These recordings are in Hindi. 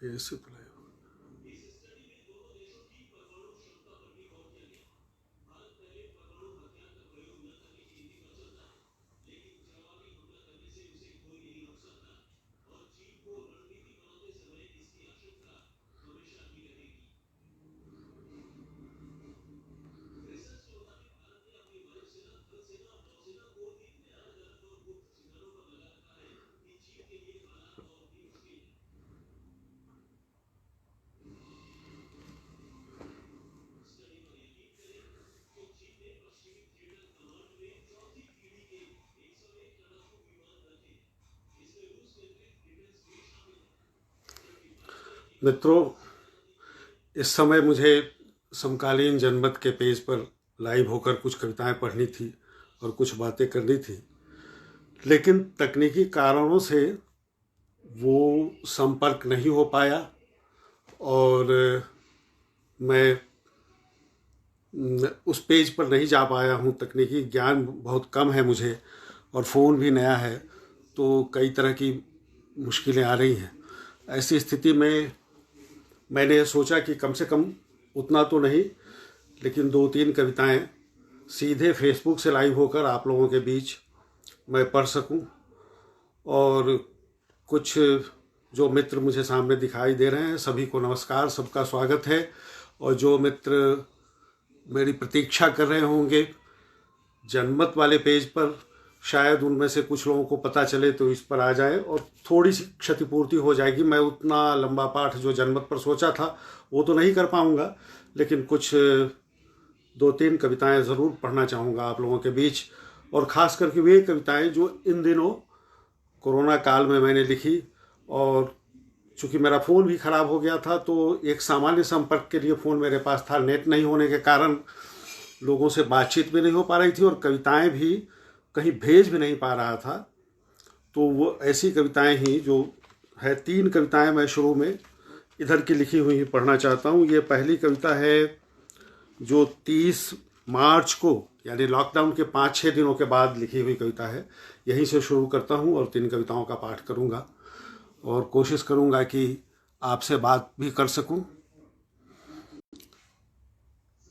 ये इससे तो लाइव। मित्रों, इस समय मुझे समकालीन जनमत के पेज पर लाइव होकर कुछ कविताएं पढ़नी थी और कुछ बातें करनी थी, लेकिन तकनीकी कारणों से वो संपर्क नहीं हो पाया और मैं उस पेज पर नहीं जा पाया हूँ। तकनीकी ज्ञान बहुत कम है मुझे और फ़ोन भी नया है, तो कई तरह की मुश्किलें आ रही हैं। ऐसी स्थिति में मैंने सोचा कि कम से कम उतना तो नहीं, लेकिन 2-3 कविताएं सीधे फेसबुक से लाइव होकर आप लोगों के बीच मैं पढ़ सकूं। और कुछ जो मित्र मुझे सामने दिखाई दे रहे हैं, सभी को नमस्कार, सबका स्वागत है। और जो मित्र मेरी प्रतीक्षा कर रहे होंगे जनमत वाले पेज पर, शायद उनमें से कुछ लोगों को पता चले तो इस पर आ जाए और थोड़ी सी क्षतिपूर्ति हो जाएगी। मैं उतना लंबा पाठ जो जनमत पर सोचा था वो तो नहीं कर पाऊंगा, लेकिन कुछ 2-3 कविताएं ज़रूर पढ़ना चाहूँगा आप लोगों के बीच। और ख़ास करके वे कविताएं जो इन दिनों कोरोना काल में मैंने लिखी। और चूँकि मेरा फ़ोन भी ख़राब हो गया था, तो एक सामान्य संपर्क के लिए फ़ोन मेरे पास था। नेट नहीं होने के कारण लोगों से बातचीत भी नहीं हो पा रही थी और कविताएं भी कहीं भेज भी नहीं पा रहा था। तो वो ऐसी कविताएं ही जो है, 3 कविताएं मैं शुरू में इधर की लिखी हुई पढ़ना चाहता हूँ। ये पहली कविता है जो 30 मार्च को, यानी लॉकडाउन के 5-6 दिनों के बाद लिखी हुई कविता है। यहीं से शुरू करता हूँ और 3 कविताओं का पाठ करूँगा और कोशिश करूँगा कि आपसे बात भी कर सकूँ।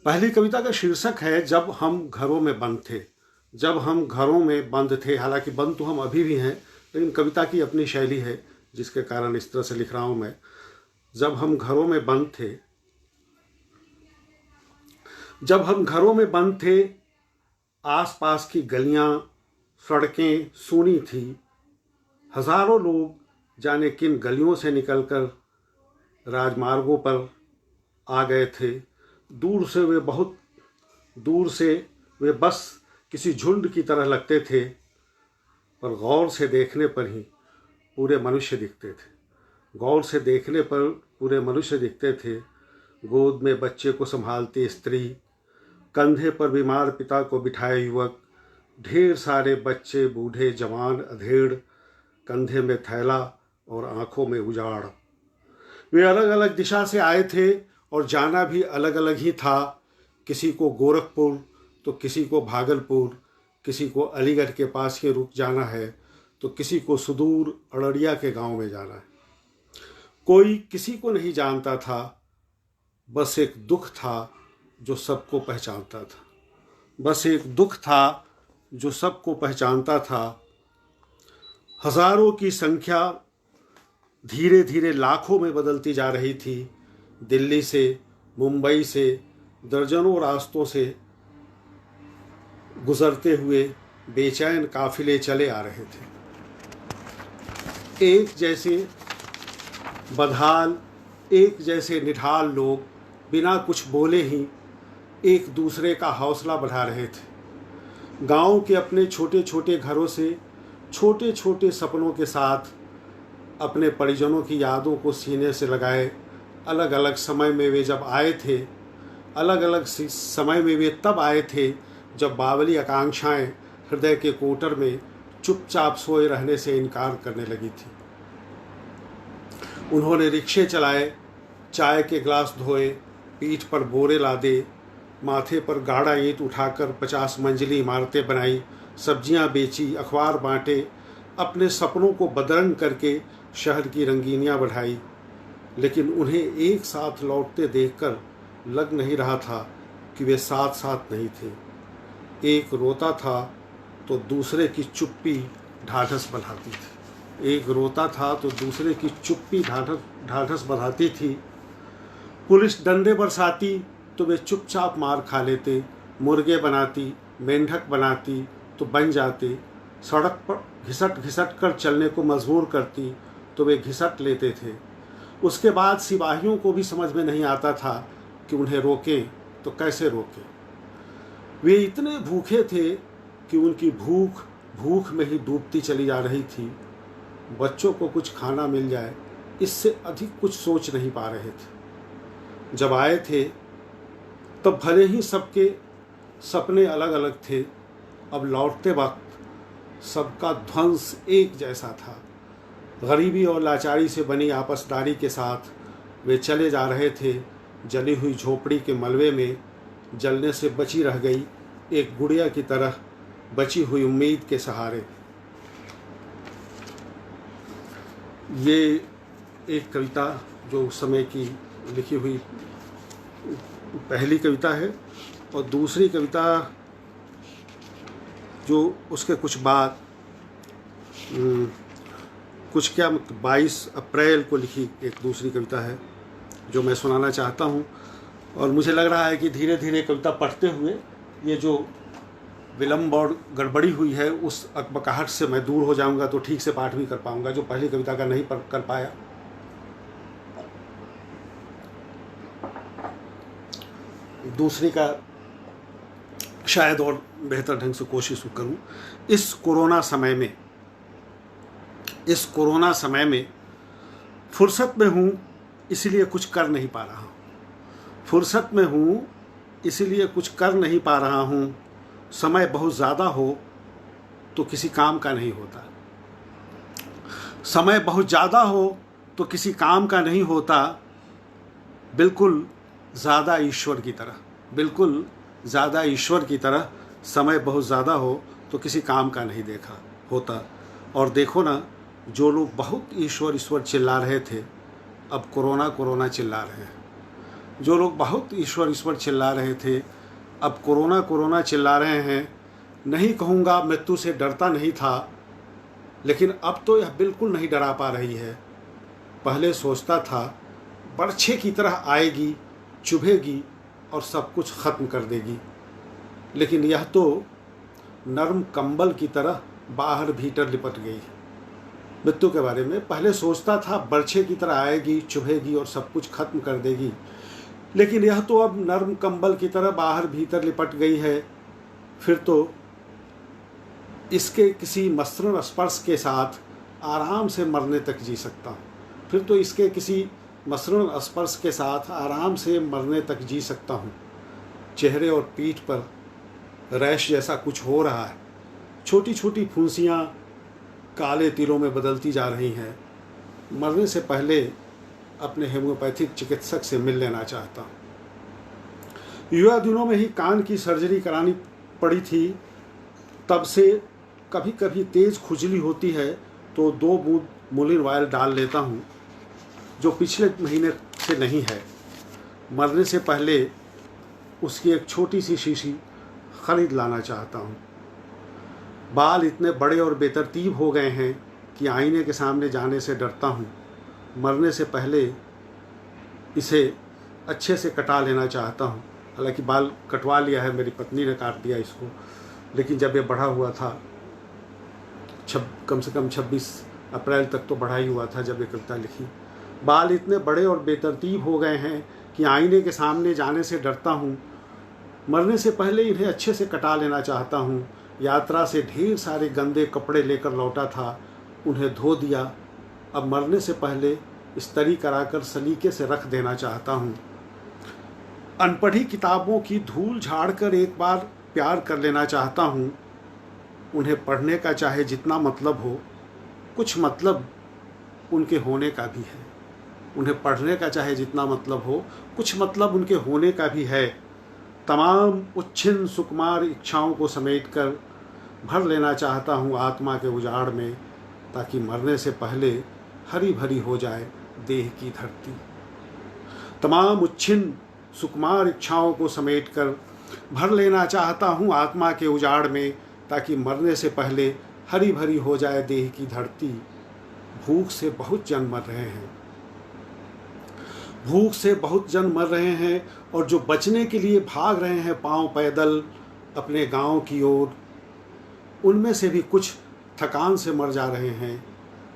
पहली कविता का शीर्षक है जब हम घरों में बंद थे। जब हम घरों में बंद थे, हालांकि बंद तो हम अभी भी हैं, लेकिन कविता की अपनी शैली है जिसके कारण इस तरह से लिख रहा हूँ मैं। जब हम घरों में बंद थे, जब हम घरों में बंद थे, आसपास की गलियां सड़कें सूनी थी। हजारों लोग जाने किन गलियों से निकलकर राजमार्गों पर आ गए थे। दूर से वे, बहुत दूर से वे बस किसी झुंड की तरह लगते थे, पर गौर से देखने पर ही पूरे मनुष्य दिखते थे। गौर से देखने पर पूरे मनुष्य दिखते थे। गोद में बच्चे को संभालती स्त्री, कंधे पर बीमार पिता को बिठाए युवक, ढेर सारे बच्चे बूढ़े जवान अधेड़, कंधे में थैला और आंखों में उजाड़। वे अलग अलग दिशा से आए थे और जाना भी अलग अलग ही था। किसी को गोरखपुर तो किसी को भागलपुर, किसी को अलीगढ़ के पास ही रुक जाना है तो किसी को सुदूर अररिया के गांव में जाना है। कोई किसी को नहीं जानता था, बस एक दुख था जो सबको पहचानता था। बस एक दुख था जो सबको पहचानता था। हजारों की संख्या धीरे धीरे लाखों में बदलती जा रही थी। दिल्ली से, मुंबई से दर्जनों रास्तों से गुजरते हुए बेचैन काफिले चले आ रहे थे। एक जैसे बदहाल, एक जैसे निढाल लोग बिना कुछ बोले ही एक दूसरे का हौसला बढ़ा रहे थे। गांव के अपने छोटे छोटे घरों से छोटे छोटे सपनों के साथ अपने परिजनों की यादों को सीने से लगाए अलग अलग समय में वे जब आए थे, अलग अलग समय में वे तब आए थे जब बावली आकांक्षाएं हृदय के कोटर में चुपचाप सोए रहने से इनकार करने लगी थी। उन्होंने रिक्शे चलाए, चाय के गिलास धोए, पीठ पर बोरे लादे, माथे पर गाढ़ा ईंट उठाकर 50 मंजिली इमारतें बनाई, सब्जियां बेची, अखबार बांटे, अपने सपनों को बदरंग करके शहर की रंगीनियां बढ़ाई। लेकिन उन्हें एक साथ लौटते देखकर लग नहीं रहा था कि वे साथ साथ नहीं थे। एक रोता था तो दूसरे की चुप्पी ढाढ़स बढ़ाती थी। एक रोता था तो दूसरे की चुप्पी ढाढ़स बढ़ाती थी। पुलिस डंडे बरसाती तो वे चुपचाप मार खा लेते। मुर्गे बनाती, मेंढक बनाती तो बन जाते। सड़क पर घिसट घिसट कर चलने को मजबूर करती तो वे घिसट लेते थे। उसके बाद सिपाहियों को भी समझ में नहीं आता था कि उन्हें रोकें तो कैसे रोकें। वे इतने भूखे थे कि उनकी भूख में ही डूबती चली जा रही थी। बच्चों को कुछ खाना मिल जाए, इससे अधिक कुछ सोच नहीं पा रहे थे। जब आए थे तब भले ही सबके सपने अलग अलग थे, अब लौटते वक्त सबका ध्वंस एक जैसा था। गरीबी और लाचारी से बनी आपसदारी के साथ वे चले जा रहे थे। जली हुई झोपड़ी के मलबे में जलने से बची रह गई एक गुड़िया की तरह बची हुई उम्मीद के सहारे। ये एक कविता जो उस समय की लिखी हुई पहली कविता है, और दूसरी कविता जो उसके कुछ बाद कुछ क्या 22 अप्रैल को लिखी एक दूसरी कविता है जो मैं सुनाना चाहता हूँ। और मुझे लग रहा है कि धीरे धीरे कविता पढ़ते हुए ये जो विलम्ब और गड़बड़ी हुई है उस अकबकाहट से मैं दूर हो जाऊंगा, तो ठीक से पाठ भी कर पाऊंगा जो पहली कविता का नहीं कर पाया। दूसरी का शायद और बेहतर ढंग से कोशिश करूं। इस कोरोना समय में फुर्सत में हूं इसलिए कुछ कर नहीं पा रहा हूं। फुर्सत में हूं इसलिए कुछ कर नहीं पा रहा हूं। समय बहुत ज़्यादा हो तो किसी काम का नहीं होता। समय बहुत ज़्यादा हो तो किसी काम का नहीं होता। बिल्कुल ज़्यादा ईश्वर की तरह समय बहुत ज़्यादा हो तो किसी काम का नहीं देखा होता। और देखो ना, जो लोग बहुत ईश्वर ईश्वर चिल्ला रहे थे अब कोरोना चिल्ला रहे हैं। जो लोग बहुत ईश्वर ईश्वर चिल्ला रहे थे अब कोरोना चिल्ला रहे हैं। नहीं कहूँगा मृत्यु से डरता नहीं था, लेकिन अब तो यह बिल्कुल नहीं डरा पा रही है। पहले सोचता था बर्छे की तरह आएगी, चुभेगी और सब कुछ ख़त्म कर देगी, लेकिन यह तो नरम कंबल की तरह बाहर भीतर लिपट गई। मृत्यु के बारे में पहले सोचता था बर्छे की तरह आएगी, चुभेगी और सब कुछ खत्म कर देगी, लेकिन यह तो अब नरम कंबल की तरह बाहर भीतर लिपट गई है। फिर तो इसके किसी मसृण स्पर्श के साथ आराम से मरने तक जी सकता हूँ। फिर तो इसके किसी मसृण स्पर्श के साथ आराम से मरने तक जी सकता हूँ। चेहरे और पीठ पर रैश जैसा कुछ हो रहा है। छोटी छोटी फुंसियाँ काले तिलों में बदलती जा रही हैं। मरने से पहले अपने होम्योपैथिक चिकित्सक से मिल लेना चाहता हूँ। युवा दिनों में ही कान की सर्जरी करानी पड़ी थी। तब से कभी कभी तेज़ खुजली होती है तो 2 बूंद मोलिन ऑयल डाल लेता हूँ, जो पिछले महीने से नहीं है। मरने से पहले उसकी एक छोटी सी शीशी खरीद लाना चाहता हूँ। बाल इतने बड़े और बेतरतीब हो गए हैं कि आईने के सामने जाने से डरता हूँ। मरने से पहले इसे अच्छे से कटा लेना चाहता हूँ। हालांकि बाल कटवा लिया है, मेरी पत्नी ने काट दिया इसको, लेकिन जब ये बढ़ा हुआ था कम से कम 26 अप्रैल तक तो बढ़ा ही हुआ था जब ये कविता लिखी। बाल इतने बड़े और बेतरतीब हो गए हैं कि आईने के सामने जाने से डरता हूँ। मरने से पहले इन्हें अच्छे से कटा लेना चाहता हूँ। यात्रा से ढेर सारे गंदे कपड़े लेकर लौटा था, उन्हें धो दिया। अब मरने से पहले इस्त्री कराकर सलीके से रख देना चाहता हूँ। अनपढ़ी किताबों की धूल झाड़कर एक बार प्यार कर लेना चाहता हूँ। उन्हें पढ़ने का चाहे जितना मतलब हो, कुछ मतलब उनके होने का भी है। उन्हें पढ़ने का चाहे जितना मतलब हो, कुछ मतलब उनके होने का भी है। तमाम उच्छिन्न सुकुमार इच्छाओं को समेटकर भर लेना चाहता हूँ आत्मा के उजाड़ में, ताकि मरने से पहले हरी भरी हो जाए देह की धरती। तमाम उच्छिन्न सुकुमार इच्छाओं को समेटकर भर लेना चाहता हूँ आत्मा के उजाड़ में, ताकि मरने से पहले हरी भरी हो जाए देह की धरती। भूख से बहुत जन मर रहे हैं, भूख से बहुत जन मर रहे हैं, और जो बचने के लिए भाग रहे हैं पांव पैदल अपने गांव की ओर, उनमें से भी कुछ थकान से मर जा रहे हैं।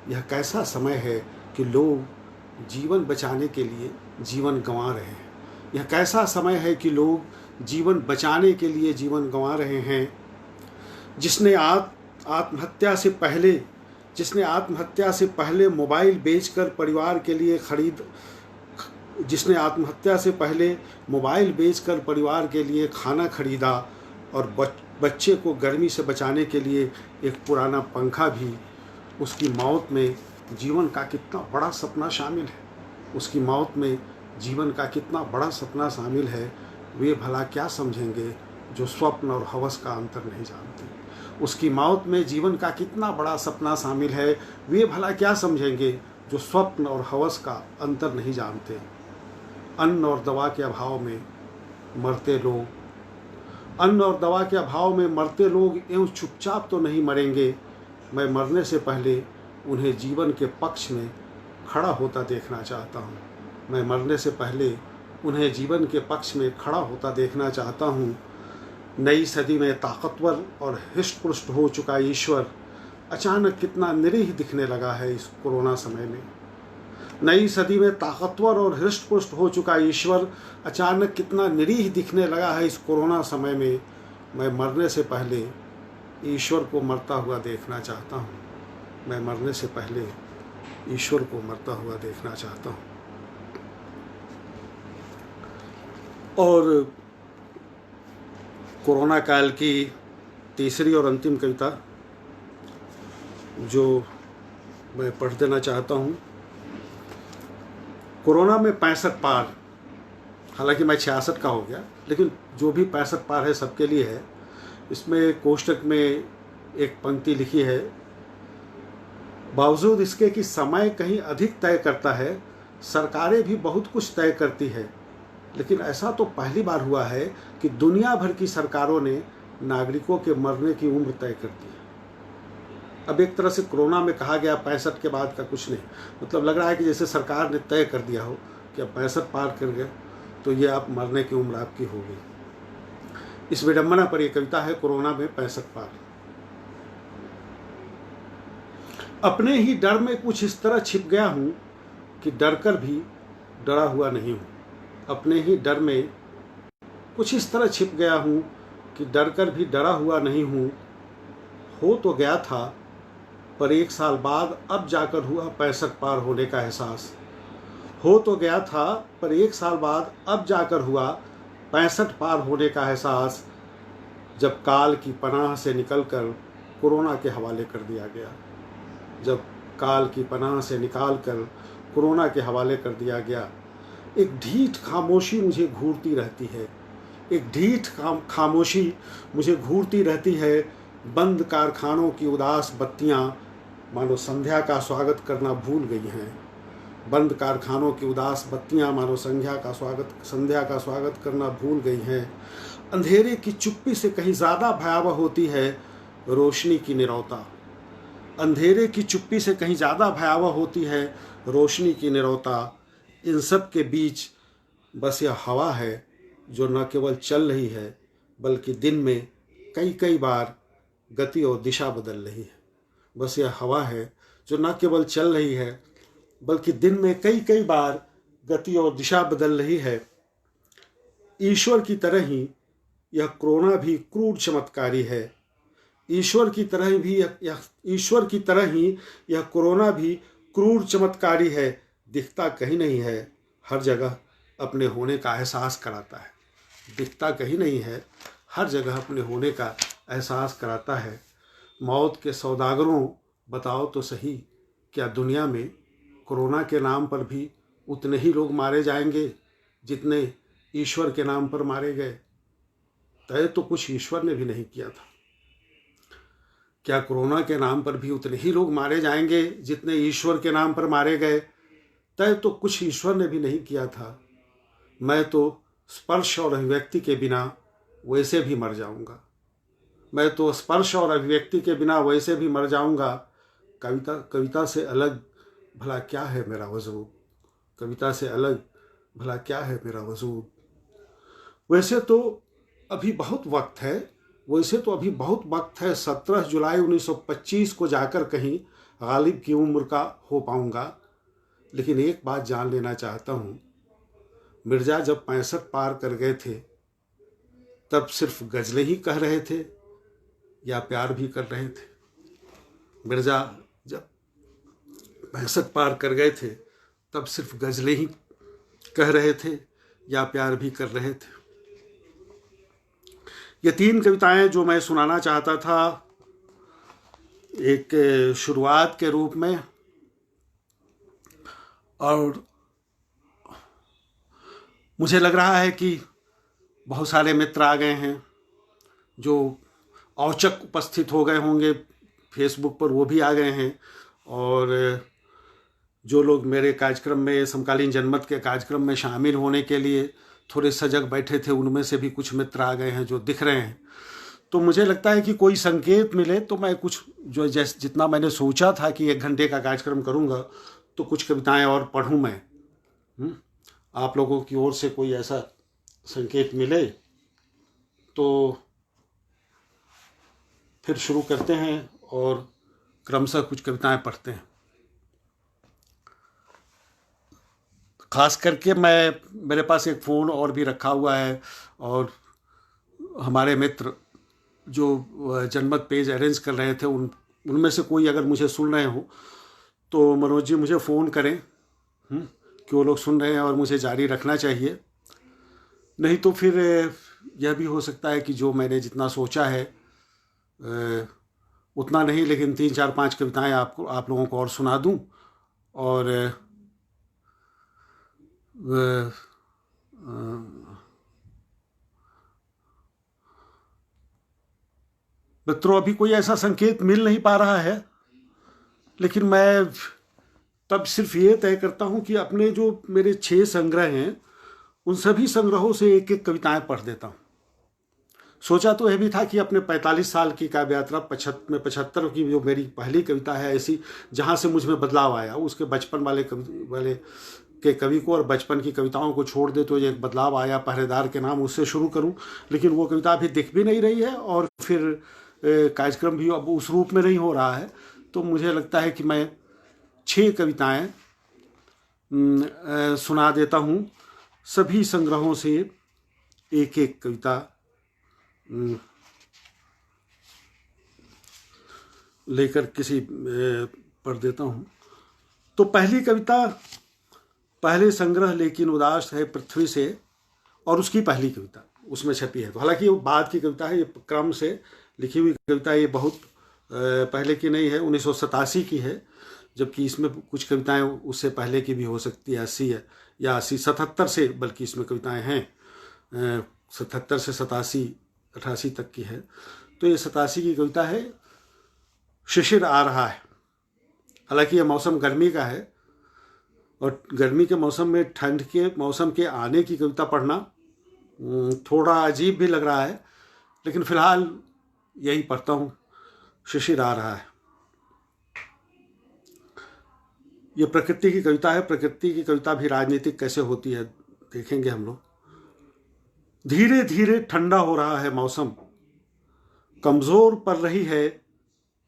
यह कैसा समय है कि लोग जीवन बचाने के लिए जीवन गंवा रहे हैं। यह कैसा समय है कि लोग जीवन बचाने के लिए जीवन गंवा रहे हैं। जिसने आत्महत्या से पहले मोबाइल बेचकर परिवार के लिए खाना खरीदा, और बच्चे को गर्मी से बचाने के लिए एक पुराना पंखा भी, उसकी मौत में जीवन का कितना बड़ा सपना शामिल है। उसकी मौत में जीवन का कितना बड़ा सपना शामिल है, वे भला क्या समझेंगे जो स्वप्न और हवस का अंतर नहीं जानते। उसकी मौत में जीवन का कितना बड़ा सपना शामिल है, वे भला क्या समझेंगे जो स्वप्न और हवस का अंतर नहीं जानते। अन्न और दवा के अभाव में मरते लोग एवं चुपचाप तो नहीं मरेंगे। मैं मरने से पहले उन्हें जीवन के पक्ष में खड़ा होता देखना चाहता हूँ। नई सदी में ताकतवर और हृष्ट-पुष्ट हो चुका ईश्वर अचानक कितना निरीह दिखने लगा है इस कोरोना समय में। नई सदी में ताकतवर और हृष्ट-पुष्ट हो चुका ईश्वर अचानक कितना निरीह दिखने लगा है इस कोरोना समय में। मैं मरने से पहले ईश्वर को मरता हुआ देखना चाहता हूँ। और कोरोना काल की तीसरी और अंतिम कविता जो मैं पढ़ देना चाहता हूँ। कोरोना में 65 पार, हालांकि मैं 66 का हो गया, लेकिन जो भी 65 पार है सबके लिए है। इसमें कोष्टक में एक पंक्ति लिखी है, बावजूद इसके कि समय कहीं अधिक तय करता है, सरकारें भी बहुत कुछ तय करती है, लेकिन ऐसा तो पहली बार हुआ है कि दुनिया भर की सरकारों ने नागरिकों के मरने की उम्र तय कर दी है। अब एक तरह से कोरोना में कहा गया 65 के बाद का कुछ नहीं, मतलब लग रहा है कि जैसे सरकार ने तय कर दिया हो कि अब 65 पार कर गए तो ये आप मरने की उम्र आपकी हो गई। इस विडंबना पर यह कविता है, कोरोना में 65 पार। अपने ही डर में कुछ इस तरह छिप गया हूं कि डरकर भी डरा हुआ नहीं हूं। अपने ही डर में कुछ इस तरह छिप गया हूं कि डरकर भी डरा हुआ नहीं हूं। हो तो गया था पर 1 साल बाद अब जाकर हुआ 65 पार होने का एहसास। हो तो गया था पर 1 साल बाद अब जाकर हुआ 65 पार होने का एहसास, जब काल की पनाह से निकलकर कोरोना के हवाले कर दिया गया। जब काल की पनाह से निकालकर कोरोना के हवाले कर दिया गया। एक ढीठ खामोशी मुझे घूरती रहती है, बंद कारखानों की उदास बत्तियां मानो संध्या का स्वागत करना भूल गई हैं। बंद कारखानों की उदास बत्तियां मानो संध्या का स्वागत करना भूल गई हैं। अंधेरे की चुप्पी से कहीं ज़्यादा भयावह होती है रोशनी की निरौता। अंधेरे की चुप्पी से कहीं ज़्यादा भयावह होती है रोशनी की निरौता। इन सब के बीच बस यह हवा है जो न केवल चल रही है बल्कि दिन में कई बार गति और दिशा बदल रही है। बस यह हवा है जो न केवल चल रही है बल्कि दिन में कई बार गति और दिशा बदल रही है। ईश्वर की तरह ही यह कोरोना भी क्रूर चमत्कारी है। ईश्वर की तरह ही यह कोरोना भी क्रूर चमत्कारी है। दिखता कहीं नहीं है, हर जगह अपने होने का एहसास कराता है। दिखता कहीं नहीं है, हर जगह अपने होने का एहसास कराता है। मौत के सौदागरों बताओ तो सही, क्या दुनिया में कोरोना के नाम पर भी उतने ही लोग मारे जाएंगे जितने ईश्वर के नाम पर मारे गए? तय तो कुछ ईश्वर ने भी नहीं किया था। क्या कोरोना के नाम पर भी उतने ही लोग मारे जाएंगे जितने ईश्वर के नाम पर मारे गए? तय तो कुछ ईश्वर ने भी नहीं किया था, मैं तो स्पर्श और अभिव्यक्ति के बिना वैसे भी मर जाऊंगा। मैं तो स्पर्श और अभिव्यक्ति के बिना वैसे भी मर जाऊंगा। कविता से अलग भला क्या है मेरा वजूद, कविता से अलग भला क्या है मेरा वजूद। वैसे तो अभी बहुत वक्त है, 17 जुलाई 1925 को जाकर कहीं गालिब की उम्र का हो पाऊंगा। लेकिन एक बात जान लेना चाहता हूँ, मिर्ज़ा जब 65 पार कर गए थे तब सिर्फ गज़लें ही कह रहे थे या प्यार भी कर रहे थे? मिर्ज़ा जब 65 पार कर गए थे तब सिर्फ गज़लें ही कह रहे थे या प्यार भी कर रहे थे? ये 3 कविताएं जो मैं सुनाना चाहता था, एक शुरुआत के रूप में, और मुझे लग रहा है कि बहुत सारे मित्र आ गए हैं जो औचक उपस्थित हो गए होंगे फेसबुक पर, वो भी आ गए हैं। और जो लोग मेरे कार्यक्रम में, समकालीन जनमत के कार्यक्रम में शामिल होने के लिए थोड़े सजग बैठे थे, उनमें से भी कुछ मित्र आ गए हैं जो दिख रहे हैं। तो मुझे लगता है कि कोई संकेत मिले तो मैं कुछ जो जितना मैंने सोचा था कि 1 घंटे का कार्यक्रम करूँगा, तो कुछ कविताएं और पढ़ूँ मैं। आप लोगों की ओर से कोई ऐसा संकेत मिले तो फिर शुरू करते हैं और क्रमशः कुछ कविताएं पढ़ते हैं। खास करके मेरे पास एक फ़ोन और भी रखा हुआ है, और हमारे मित्र जो जनमत पेज अरेंज कर रहे थे उनमें से कोई अगर मुझे सुन रहे हो तो मनोज जी मुझे फ़ोन करें कि वो लोग सुन रहे हैं और मुझे जारी रखना चाहिए। नहीं तो फिर यह भी हो सकता है कि जो मैंने जितना सोचा है उतना नहीं, लेकिन 3, 4, 5 कविताएं आप लोगों को और सुना दूं। और मित्रों, अभी कोई ऐसा संकेत मिल नहीं पा रहा है, लेकिन मैं तब सिर्फ ये तय करता हूँ कि अपने जो मेरे 6 संग्रह हैं उन सभी संग्रहों से एक एक कविताएं पढ़ देता हूँ। सोचा तो यह भी था कि अपने 45 साल की काव्य यात्रा 75 की जो मेरी पहली कविता है ऐसी, जहाँ से मुझ में बदलाव आया, उसके बचपन वाले कवि को और बचपन की कविताओं को छोड़ दे तो एक बदलाव आया पहरेदार के नाम, उससे शुरू करूं। लेकिन वो कविता अभी दिख भी नहीं रही है और फिर कार्यक्रम भी अब उस रूप में नहीं हो रहा है। तो मुझे लगता है कि मैं 6 कविताएं सुना देता हूं, सभी संग्रहों से एक एक कविता लेकर किसी पढ़ देता हूं। तो पहली कविता पहले संग्रह लेकिन उदास है पृथ्वी से, और उसकी पहली कविता उसमें छपी है। तो हालांकि वो बाद की कविता है, ये क्रम से लिखी हुई कविता, ये बहुत पहले की नहीं है, 1987 की है, जबकि इसमें कुछ कविताएं उससे पहले की भी हो सकती है, 80 है या 77 से, बल्कि इसमें कविताएं हैं 77 से 88 तक की है। तो ये 87 की कविता है, शिशिर आ रहा है। हालांकि यह मौसम गर्मी का है, और गर्मी के मौसम में ठंड के मौसम के आने की कविता पढ़ना थोड़ा अजीब भी लग रहा है, लेकिन फिलहाल यही पढ़ता हूँ, शिशिर आ रहा है। ये प्रकृति की कविता है। प्रकृति की कविता भी राजनीतिक कैसे होती है देखेंगे हम लोग। धीरे धीरे ठंडा हो रहा है मौसम, कमज़ोर पड़ रही है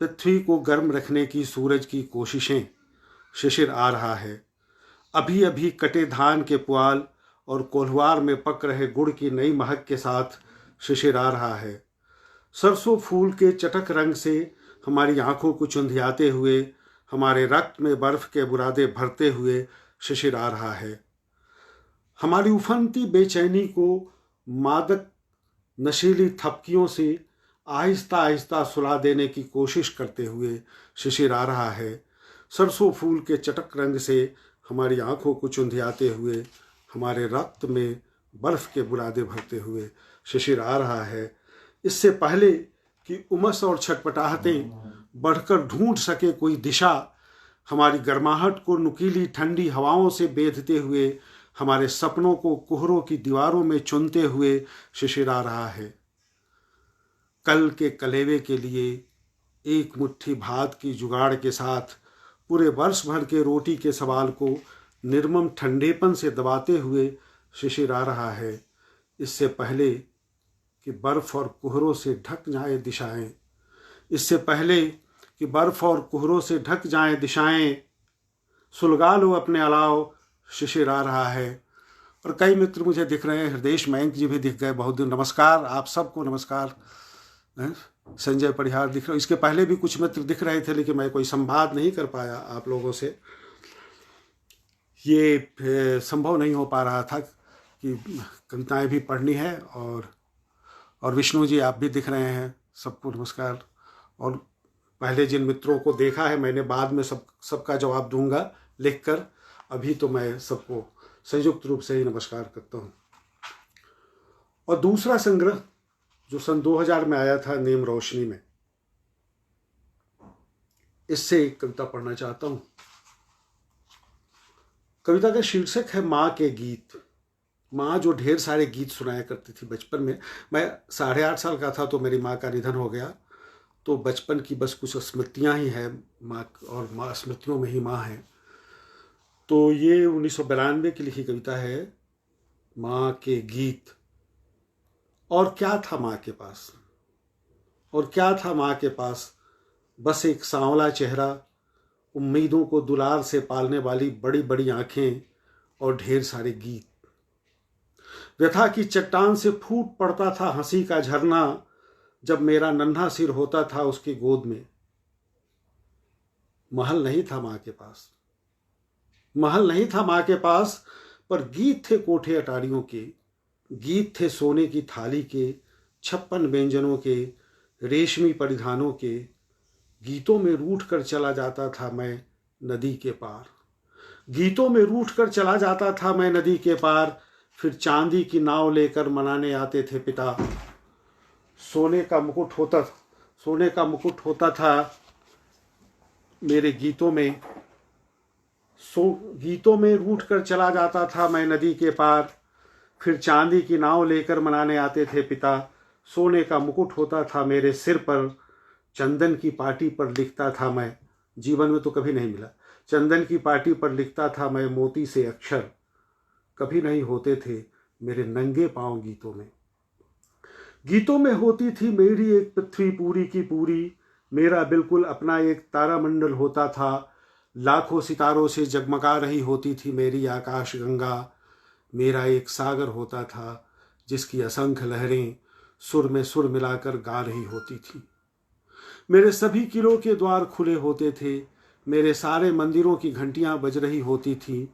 पृथ्वी को गर्म रखने की सूरज की कोशिशें। शिशिर आ रहा है, अभी अभी कटे धान के पुआल और कोल्हवार में पक रहे गुड़ की नई महक के साथ शिशिर आ रहा है। सरसों फूल के चटक रंग से हमारी आंखों को चुंधियाते हुए, हमारे रक्त में बर्फ के बुरादे भरते हुए शिशिर आ रहा है। हमारी उफनती बेचैनी को मादक नशीली थपकियों से आहिस्ता आहिस्ता सुला देने की कोशिश करते हुए शिशिर आ रहा है। सरसों फूल के चटक रंग से हमारी आंखों को चुंधियाते हुए, हमारे रक्त में बर्फ के बुरादे भरते हुए शिशिर आ रहा है। इससे पहले कि उमस और छटपटाहटें बढ़कर ढूंढ सके कोई दिशा, हमारी गर्माहट को नुकीली ठंडी हवाओं से बेधते हुए, हमारे सपनों को कोहरों की दीवारों में चुनते हुए शिशिरा रहा है। कल के कलेवे के लिए एक मुट्ठी भात की जुगाड़ के साथ पूरे वर्ष भर के रोटी के सवाल को निर्मम ठंडेपन से दबाते हुए शिशिरा रहा है। इससे पहले कि बर्फ और कोहरों से ढक जाए दिशाएं, इससे पहले कि बर्फ और कोहरों से ढक जाएं दिशाएं, सुलगा लो अपने अलाव, शिशिरा रहा है। और कई मित्र मुझे दिख रहे हैं, हृदय मयंक जी भी दिख गए बहुत दिन। नमस्कार, आप सबको नमस्कार। संजय परिहार दिख रहे, इसके पहले भी कुछ मित्र दिख रहे थे, लेकिन मैं कोई संवाद नहीं कर पाया आप लोगों से। ये संभव नहीं हो पा रहा था कि कविताएं भी पढ़नी है। और विष्णु जी आप भी दिख रहे हैं, सबको नमस्कार। और पहले जिन मित्रों को देखा है मैंने, बाद में सबका जवाब दूंगा लिखकर। अभी तो मैं सबको संयुक्त रूप से ही नमस्कार करता हूँ। और दूसरा संग्रह जो सन 2000 में आया था, नीम रोशनी में, इससे एक कविता पढ़ना चाहता हूँ। कविता का शीर्षक है माँ के गीत। माँ जो ढेर सारे गीत सुनाया करती थी बचपन में। मैं 8.5 साल का था तो मेरी माँ का निधन हो गया, तो बचपन की बस कुछ स्मृतियाँ ही हैं माँ, और माँ स्मृतियों में ही माँ है। तो ये 1992 की लिखी कविता है, माँ के गीत। और क्या था माँ के पास, और क्या था माँ के पास, बस एक सांवला चेहरा, उम्मीदों को दुलार से पालने वाली बड़ी बड़ी आंखें और ढेर सारे गीत। व्यथा की चट्टान से फूट पड़ता था हंसी का झरना, जब मेरा नन्हा सिर होता था उसकी गोद में। महल नहीं था माँ के पास, महल नहीं था माँ के पास, पर गीत थे कोठे अटारियों के, गीत थे सोने की थाली के, 56 व्यंजनों के, रेशमी परिधानों के। गीतों में रूठ कर चला जाता था मैं नदी के पार, गीतों में रूठ कर चला जाता था मैं नदी के पार। फिर चांदी की नाव लेकर मनाने आते थे पिता। सोने का मुकुट होता था मेरे गीतों में। गीतों में रूठ कर चला जाता था मैं नदी के पार। फिर चांदी की नाव लेकर मनाने आते थे पिता। सोने का मुकुट होता था मेरे सिर पर, चंदन की पाटी पर लिखता था मैं, जीवन में तो कभी नहीं मिला, चंदन की पाटी पर लिखता था मैं मोती से अक्षर। कभी नहीं होते थे मेरे नंगे पांव गीतों में। गीतों में होती थी मेरी एक पृथ्वी पूरी की पूरी, मेरा बिल्कुल अपना एक तारामंडल होता था। लाखों सितारों से जगमगा रही होती थी मेरी आकाश गंगा। मेरा एक सागर होता था जिसकी असंख्य लहरें सुर में सुर मिलाकर गा रही होती थी। मेरे सभी किलों के द्वार खुले होते थे, मेरे सारे मंदिरों की घंटियां बज रही होती थी।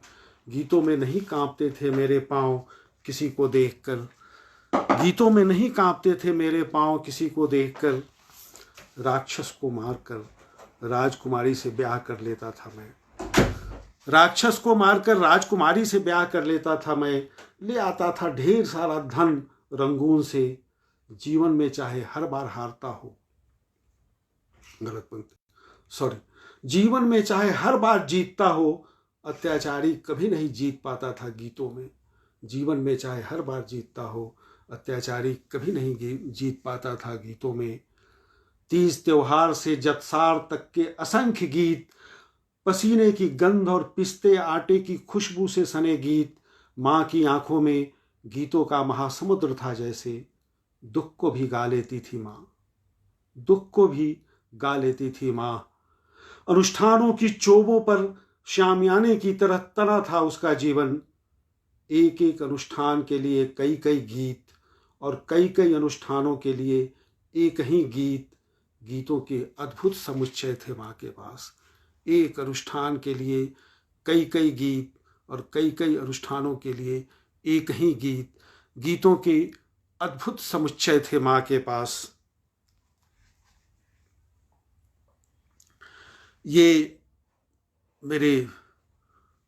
गीतों में नहीं कांपते थे मेरे पांव किसी को देखकर, गीतों में नहीं कांपते थे मेरे पांव किसी को देखकर। राक्षस को मारकर राजकुमारी से ब्याह कर लेता था मैं, राक्षस को मारकर राजकुमारी से ब्याह कर लेता था मैं। ले आता था ढेर सारा धन रंगून से, जीवन में चाहे हर बार हारता हो, गलत पंक्ति, सॉरी, जीवन में चाहे हर बार जीतता हो, अत्याचारी कभी नहीं जीत पाता था गीतों में। जीवन में चाहे हर बार जीतता हो, अत्याचारी कभी नहीं जीत पाता था गीतों में। तीज त्योहार से जतसार तक के असंख्य गीत, पसीने की गंध और पिस्ते आटे की खुशबू से सने गीत। माँ की आंखों में गीतों का महासमुद्र था जैसे। दुख को भी गा लेती थी माँ, दुख को भी गा लेती थी माँ। अनुष्ठानों की चोबों पर शामियाने की तरह तना था उसका जीवन। एक एक अनुष्ठान के लिए कई कई गीत, और कई कई अनुष्ठानों के लिए एक ही गीत। गीतों के अद्भुत समुच्चय थे माँ के पास। एक अनुष्ठान के लिए कई कई गीत, और कई कई अनुष्ठानों के लिए एक ही गीत। गीतों के अद्भुत समुच्चय थे माँ के पास। ये मेरे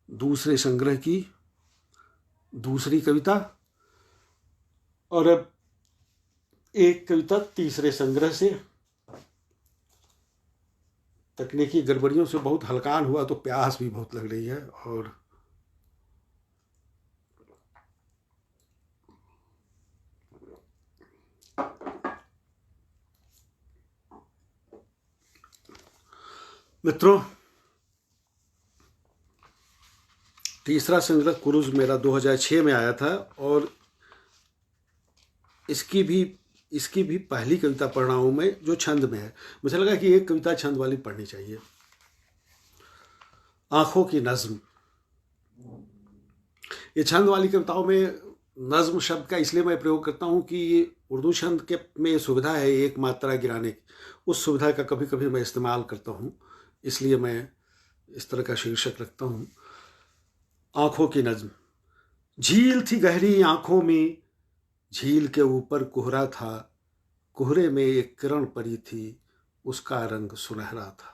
दूसरे संग्रह की दूसरी कविता। और अब एक कविता तीसरे संग्रह से। तकनीकी गड़बड़ियों से बहुत हलकान हुआ, तो प्यास भी बहुत लग रही है। और मित्रों, तीसरा संग्रह कुरुज मेरा 2006 में आया था, और इसकी भी पहली कविता पढ़ रहा हूँ मैं, जो छंद में है। मुझे लगा कि एक कविता छंद वाली पढ़नी चाहिए। आंखों की नज्म। ये छंद वाली कविताओं में नज्म शब्द का इसलिए मैं प्रयोग करता हूँ कि ये उर्दू छंद के में सुविधा है एक मात्रा गिराने की, उस सुविधा का कभी कभी मैं इस्तेमाल करता हूँ, इसलिए मैं इस तरह का शीर्षक रखता हूँ। आंखों की नज्म। झील थी गहरी आंखों में, झील के ऊपर कोहरा था, कोहरे में एक किरण पड़ी थी, उसका रंग सुनहरा था।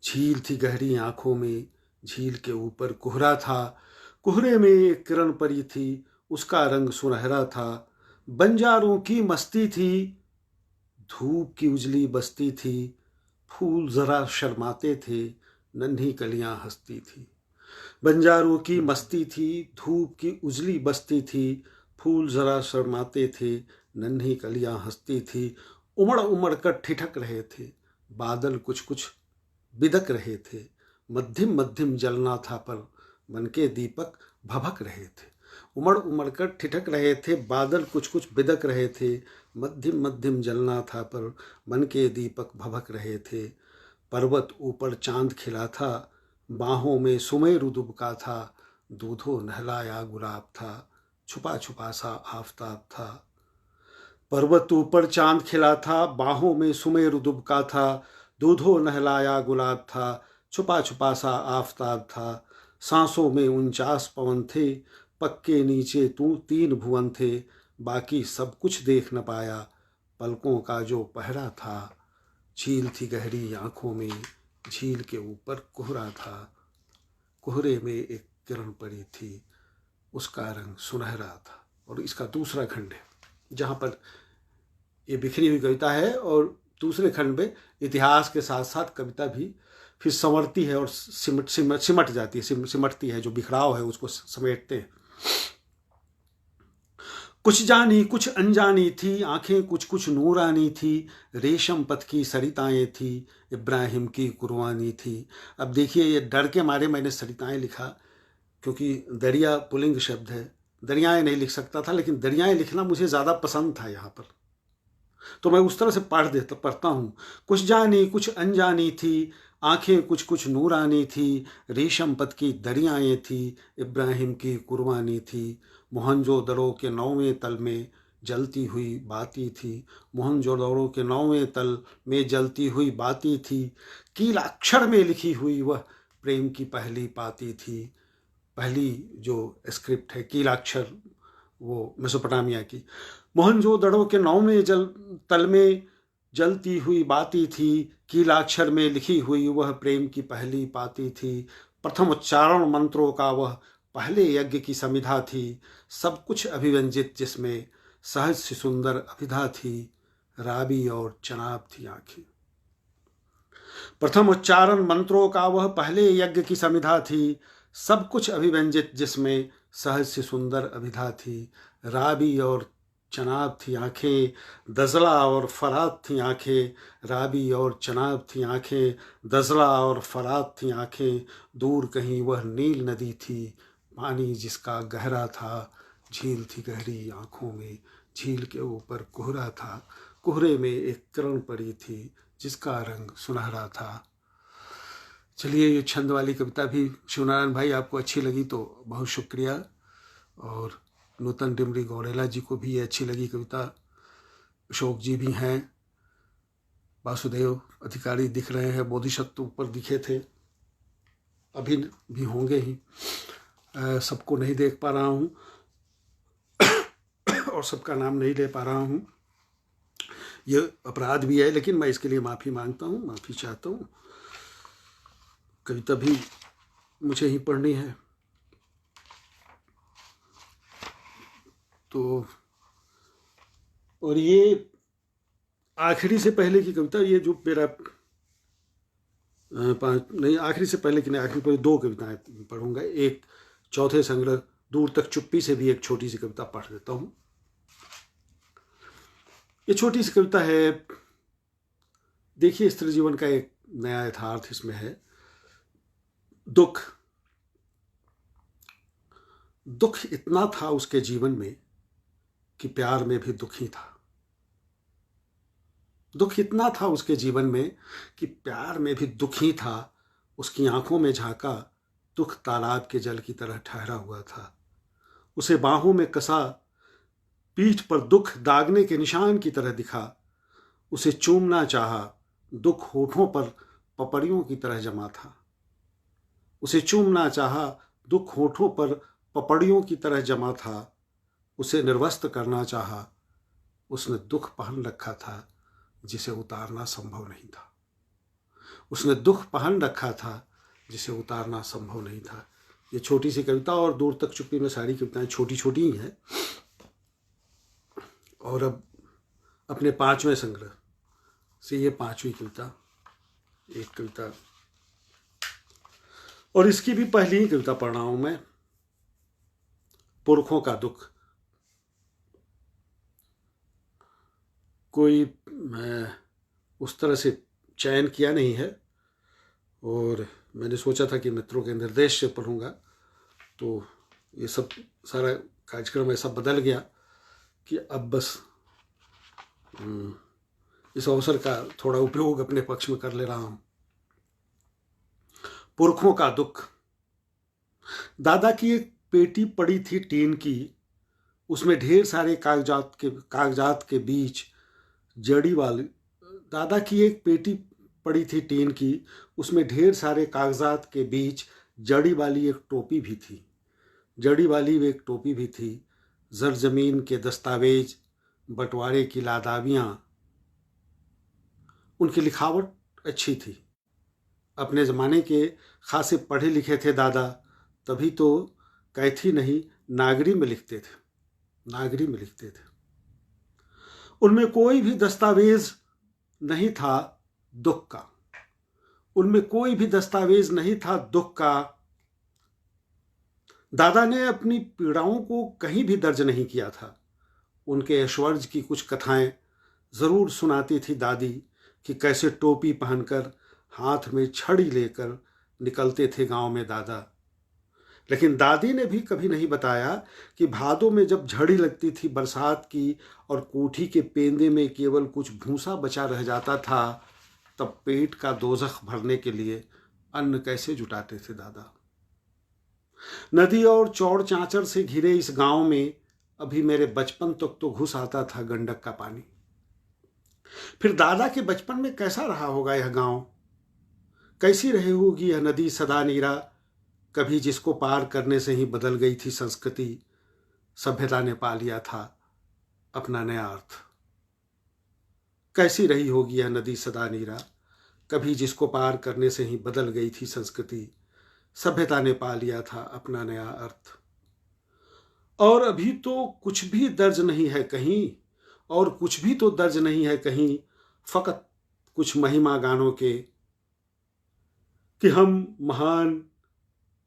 झील थी गहरी आंखों में, झील के ऊपर कोहरा था, कोहरे में एक किरण पड़ी थी, उसका रंग सुनहरा था। बंजारों की मस्ती थी, धूप की उजली बस्ती थी, फूल जरा शर्माते थे, नन्ही कलियां हंसती थी। बंजारों की मस्ती थी, धूप की उजली बस्ती थी, फूल जरा शर्माते थे, नन्ही कलियां हंसती थी। उमड़ उमड़ कर ठिठक रहे थे, बादल कुछ कुछ बिदक रहे थे, मध्यम मध्यम जलना था पर मन के दीपक भभक रहे थे। उमड़ उमड़ कर ठिठक रहे थे, बादल कुछ कुछ बिदक रहे थे, मध्यम मध्यम जलना था पर मन के दीपक भभक रहे थे। पर्वत ऊपर चांद खिला था, बाहों में सुमेरु दुबका था, दूधो नहलाया गुलाब था, छुपा छुपा सा आफताब था। पर्वत ऊपर चांद खिला था, बाहों में सुमेरु दुबका था, दूधो नहलाया गुलाब था, छुपा छुपा सा आफताब था। सांसों में 49 पवन थे, पक्के नीचे तू 3 भुवन थे, बाकी सब कुछ देख न पाया, पलकों का जो पहरा था। झील थी गहरी आंखों में, झील के ऊपर कोहरा था, कोहरे में एक किरण पड़ी थी, उसका रंग सुनहरा था। और इसका दूसरा खंड है जहाँ पर ये बिखरी हुई कविता है, और दूसरे खंड में इतिहास के साथ साथ कविता भी फिर संवरती है और सिमट जाती है, सिमटती है। जो बिखराव है उसको समेटते हैं। कुछ जानी कुछ अनजानी थी, आंखें कुछ कुछ नूरानी थी, रेशम पथ की सरिताएं थी, इब्राहिम की कुर्बानी थी। अब देखिए, ये डर के मारे मैंने सरिताएं लिखा, क्योंकि दरिया पुल्लिंग शब्द है, दरियाएं नहीं लिख सकता था, लेकिन दरियाएं लिखना मुझे ज़्यादा पसंद था यहाँ पर, तो मैं उस तरह से पढ़ता हूँ। कुछ जानी कुछ अनजानी थी, आंखें कुछ कुछ नूरानी थी, रेशम पथ की दरियाएं थी, इब्राहिम की कुर्बानी थी। मोहनजोदड़ो के 9वें तल में जलती हुई बाती थी, मोहनजोदड़ो के 9वें तल में जलती हुई बाती थी, कीलाक्षर में लिखी हुई वह प्रेम की पहली पाती थी। पहली जो स्क्रिप्ट है कीलाक्षर, वो मेसोपोटामिया की। मोहनजोदड़ो के 9वें तल में जलती हुई बाती थी, कीलाक्षर में लिखी हुई वह प्रेम की पहली पाती थी। प्रथम उच्चारण मंत्रों का वह पहले यज्ञ की समिधा थी, सब कुछ अभिव्यंजित जिसमें सहज सी सुंदर अभिधा थी, राबी और चनाब थी आंखें। प्रथम उच्चारण मंत्रों का वह पहले यज्ञ की समिधा थी, सब कुछ अभिव्यंजित जिसमें सहज सी सुंदर अभिधा थी, राबी और चनाब थी आंखें, दजला और फरात थी आंखें, राबी और चनाब थी आंखें, दजला और फरात थी आंखें। दूर कहीं वह नील नदी थी, पानी जिसका गहरा था, झील थी गहरी आंखों में, झील के ऊपर कोहरा था, कोहरे में एक किरण पड़ी थी, जिसका रंग सुनहरा था। चलिए, ये छंद वाली कविता भी शिवनारायण भाई आपको अच्छी लगी तो बहुत शुक्रिया, और नूतन डिमरी गौरेला जी को भी ये अच्छी लगी कविता। अशोक जी भी हैं, वासुदेव अधिकारी दिख रहे हैं, बोधिसत्व ऊपर दिखे थे, अभी भी होंगे ही। सबको नहीं देख पा रहा हूँ और सबका नाम नहीं ले पा रहा हूँ, ये अपराध भी है, लेकिन मैं इसके लिए माफ़ी मांगता हूँ, माफ़ी चाहता हूँ। कविता भी मुझे ही पढ़नी है, तो और ये आखिरी से पहले की कविता, ये जो मेरा पाँच नहीं, आखिरी से पहले कि नहीं, आखिरी पर दो कविताएं पढ़ूंगा। एक चौथे संग्रह दूर तक चुप्पी से भी एक छोटी सी कविता पढ़ देता हूँ। ये छोटी सी कविता है। देखिए, स्त्री जीवन का एक नया यथार्थ इसमें है। दुख इतना था उसके जीवन में कि प्यार में भी दुख ही था। दुख इतना था उसके जीवन में कि प्यार में भी दुख ही था। उसकी आंखों में झांका, दुख तालाब के जल की तरह ठहरा हुआ था। उसे बाहों में कसा, पीठ पर दुख दागने के निशान की तरह दिखा। उसे चूमना चाहा, दुख होठों पर पपड़ियों की तरह जमा था। उसे चूमना चाहा, दुख होठों पर पपड़ियों की तरह जमा था। उसे निर्वस्त्र करना चाहा, उसने दुख पहन रखा था जिसे उतारना संभव नहीं था। उसने दुख पहन रखा था जिसे उतारना संभव नहीं था। ये छोटी सी कविता, और दूर तक चुप्पी में सारी कविताएं छोटी छोटी ही हैं। और अब अपने 5वें संग्रह से ये 5वीं कविता, एक कविता, और इसकी भी पहली ही कविता पढ़ रहा हूं मैं। पुरखों का दुख। कोई उस तरह से चयन किया नहीं है, और मैंने सोचा था कि मित्रों के निर्देश से पढ़ूंगा, तो ये सब सारा कार्यक्रम ऐसा बदल गया कि अब बस इस अवसर का थोड़ा उपयोग अपने पक्ष में कर ले रहा हूं। पुरखों का दुख। दादा की एक पेटी पड़ी थी टीन की, उसमें ढेर सारे कागजात के बीच जड़ी वाली। दादा की एक पेटी पड़ी थी टीन की, उसमें ढेर सारे कागजात के बीच जड़ी वाली एक टोपी भी थी। जड़ी वाली एक टोपी भी थी। जरजमीन के दस्तावेज, बंटवारे की लादावियाँ। उनकी लिखावट अच्छी थी। अपने ज़माने के खासे पढ़े लिखे थे दादा, तभी तो कैथी नहीं नागरी में लिखते थे। उनमें कोई भी दस्तावेज नहीं था दुख का। दादा ने अपनी पीड़ाओं को कहीं भी दर्ज नहीं किया था। उनके ऐश्वर्य की कुछ कथाएं जरूर सुनाती थी दादी, कि कैसे टोपी पहनकर हाथ में छड़ी लेकर निकलते थे गांव में दादा। लेकिन दादी ने भी कभी नहीं बताया कि भादों में जब झड़ी लगती थी बरसात की और कोठी के पेंदे में केवल कुछ भूसा बचा रह जाता था, तब पेट का दोजख भरने के लिए अन्न कैसे जुटाते थे दादा। नदी और चौड़ चांचर से घिरे इस गांव में अभी मेरे बचपन तक तो घुस आता था गंडक का पानी। फिर दादा के बचपन में कैसा रहा होगा यह गांव, कैसी रही होगी यह नदी सदा नीरा। कभी जिसको पार करने से ही बदल गई थी संस्कृति, सभ्यता ने पा लिया था अपना नया अर्थ। कैसी रही होगी यह नदी सदा नीरा, कभी जिसको पार करने से ही बदल गई थी संस्कृति, सभ्यता ने पा लिया था अपना नया अर्थ। और अभी तो कुछ भी दर्ज नहीं है कहीं, फकत कुछ महिमा गानों के, कि हम महान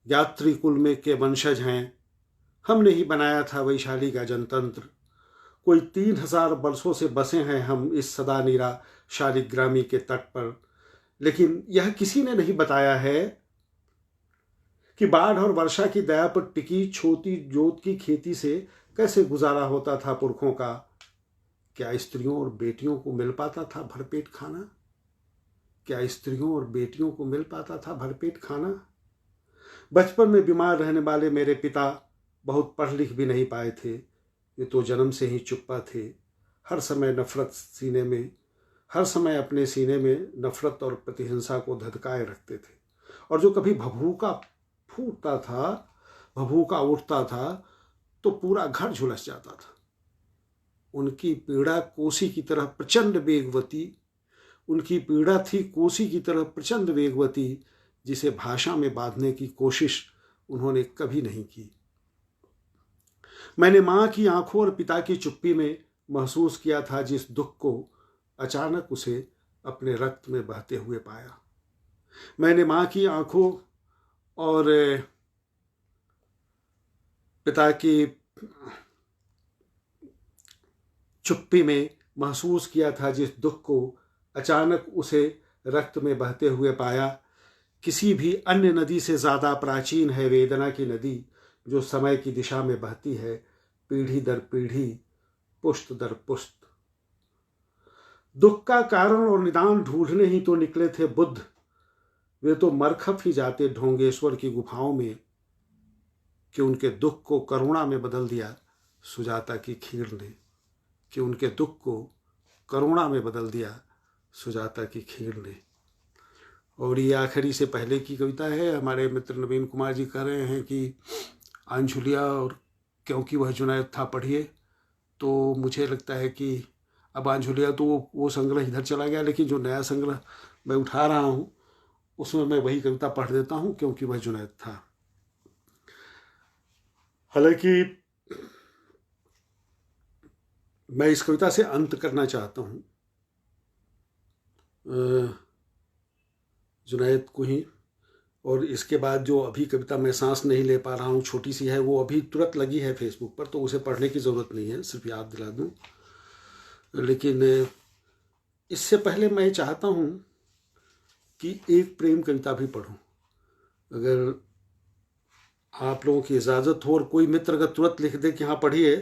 यात्री कुल में के वंशज हैं। हमने ही बनाया था वैशाली का जनतंत्र। कोई 3000 वर्षों से बसे हैं हम इस सदा नीरा शालिग्रामी के तट पर। लेकिन यह किसी ने नहीं बताया है कि बाढ़ और वर्षा की दया पर टिकी छोटी जोत की खेती से कैसे गुजारा होता था पुरखों का। क्या स्त्रियों और बेटियों को मिल पाता था भरपेट खाना? बचपन में बीमार रहने वाले मेरे पिता बहुत पढ़ लिख भी नहीं पाए थे। ये तो जन्म से ही चुप्पा थे। हर समय अपने सीने में नफरत और प्रतिहिंसा को धधकाए रखते थे। और जो कभी भभूका उठता था तो पूरा घर झुलस जाता था। उनकी पीड़ा कोसी की तरह प्रचंड वेगवती, जिसे भाषा में बांधने की कोशिश उन्होंने कभी नहीं की। मैंने माँ की आंखों और पिता की चुप्पी में महसूस किया था जिस दुख को, अचानक उसे अपने रक्त में बहते हुए पाया। मैंने माँ की आंखों और पिता की चुप्पी में महसूस किया था जिस दुख को, अचानक उसे रक्त में बहते हुए पाया। किसी भी अन्य नदी से ज्यादा प्राचीन है वेदना की नदी, जो समय की दिशा में बहती है, पीढ़ी दर पीढ़ी, पुश्त दर पुश्त। दुख का कारण और निदान ढूंढने ही तो निकले थे बुद्ध। वे तो मरखप ही जाते ढोंगेश्वर की गुफाओं में कि उनके दुख को करुणा में बदल दिया सुजाता की खीर ने, कि उनके दुख को करुणा में बदल दिया सुजाता की खीर ने। और ये आखिरी से पहले की कविता है। हमारे मित्र नवीन कुमार जी कह रहे हैं कि आंजुलिया और क्योंकि वह जुनैद था पढ़िए। तो मुझे लगता है कि अब आंजुलिया तो वो संग्रह इधर चला गया, लेकिन जो नया संग्रह मैं उठा रहा हूँ उसमें मैं वही कविता पढ़ देता हूँ, क्योंकि वह जुनैद था। हालांकि मैं इस कविता से अंत करना चाहता हूँ जुनैद को ही। और इसके बाद जो अभी कविता मैं सांस नहीं ले पा रहा हूँ, छोटी सी है, वो अभी तुरंत लगी है फेसबुक पर, तो उसे पढ़ने की ज़रूरत नहीं है, सिर्फ याद दिला दूँ। लेकिन इससे पहले मैं चाहता हूँ कि एक प्रेम कविता भी पढूं। अगर आप लोगों की इजाज़त हो और कोई मित्र अगर तुरंत लिख दे कि हाँ पढ़िए,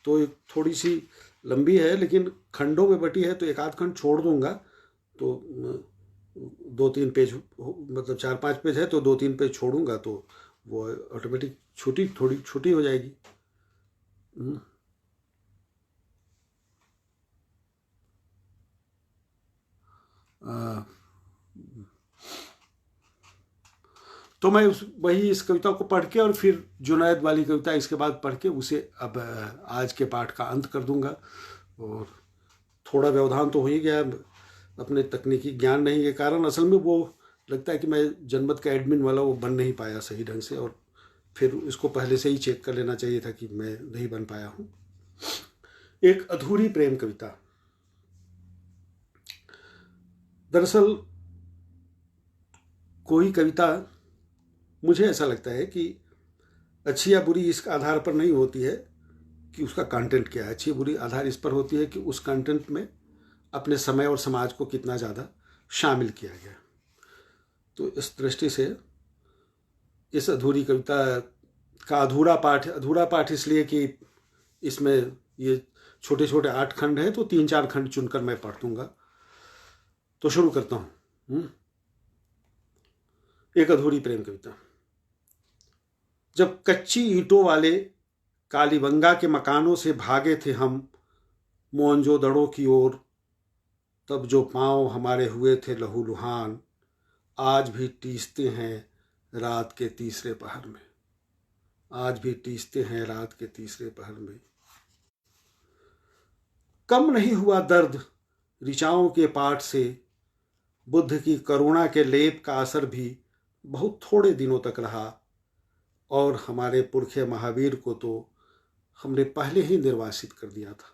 तो एक थोड़ी सी लंबी है लेकिन खंडों में बटी है, तो एक आध खंड छोड़ दूंगा। तो 2-3 पेज, मतलब 4-5 पेज है तो 2-3 पेज छोड़ूंगा, तो वो ऑटोमेटिक थोड़ी छोटी हो जाएगी। तो मैं वही इस कविता को पढ़ के और फिर जुनैद वाली कविता इसके बाद पढ़ के उसे अब आज के पाठ का अंत कर दूंगा। और थोड़ा व्यवधान तो हो ही गया अपने तकनीकी ज्ञान नहीं के कारण। असल में वो लगता है कि मैं जनमत का एडमिन वाला वो बन नहीं पाया सही ढंग से, और फिर इसको पहले से ही चेक कर लेना चाहिए था कि मैं नहीं बन पाया हूँ। एक अधूरी प्रेम कविता। दरअसल कोई कविता, मुझे ऐसा लगता है कि अच्छी या बुरी इस आधार पर नहीं होती है कि उसका कंटेंट क्या है। अच्छी बुरी आधार इस पर होती है कि उस कंटेंट में अपने समय और समाज को कितना ज़्यादा शामिल किया गया। तो इस दृष्टि से इस अधूरी कविता का अधूरा पाठ इसलिए कि इसमें ये छोटे छोटे 8 खंड हैं, तो 3-4 खंड चुनकर मैं पढ़ दूंगा। तो शुरू करता हूँ। एक अधूरी प्रेम कविता। जब कच्ची ईंटों वाले कालीबंगा के मकानों से भागे थे हम मोहनजोदड़ो की ओर, तब जो पांव हमारे हुए थे लहूलुहान, आज भी टीसते हैं रात के तीसरे पहर में, आज भी टीसते हैं रात के तीसरे पहर में। कम नहीं हुआ दर्द ऋचाओं के पाठ से, बुद्ध की करुणा के लेप का असर भी बहुत थोड़े दिनों तक रहा, और हमारे पुरखे महावीर को तो हमने पहले ही निर्वासित कर दिया था।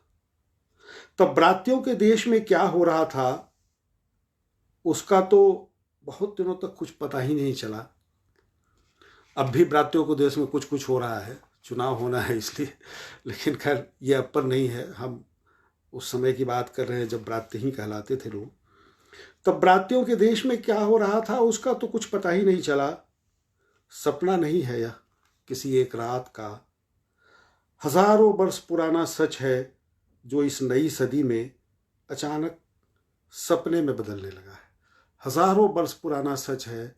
तब ब्रात्यों के देश में क्या हो रहा था उसका तो बहुत दिनों तक कुछ पता ही नहीं चला। अब भी ब्रात्यों को देश में कुछ हो रहा है, चुनाव होना है इसलिए, लेकिन खैर ये अब पर नहीं है, हम उस समय की बात कर रहे हैं जब ब्रात्य ही कहलाते थे लोग। तब ब्रात्यों के देश में क्या हो रहा था उसका तो कुछ पता ही नहीं चला। सपना नहीं है यह किसी एक रात का, हजारों वर्ष पुराना सच है जो इस नई सदी में अचानक सपने में बदलने लगा है। हजारों वर्ष पुराना सच है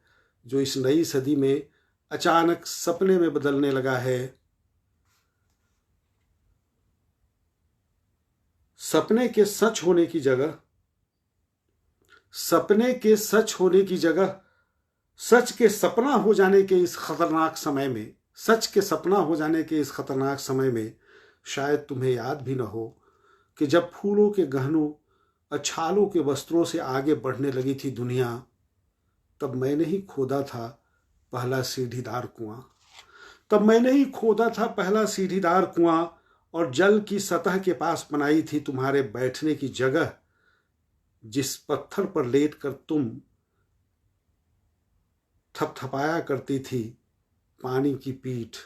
जो इस नई सदी में अचानक सपने में बदलने लगा है। सपने के सच होने की जगह, सपने के सच होने की जगह, सच के सपना हो जाने के इस खतरनाक समय में, सच के सपना हो जाने के इस खतरनाक समय में शायद तुम्हें याद भी न हो कि जब फूलों के गहनों और छालों के वस्त्रों से आगे बढ़ने लगी थी दुनिया, तब मैंने ही खोदा था पहला सीढ़ीदार कुआं, तब मैंने ही खोदा था पहला सीढ़ीदार कुआं, और जल की सतह के पास बनाई थी तुम्हारे बैठने की जगह, जिस पत्थर पर लेटकर तुम थपथपाया करती थी पानी की पीठ,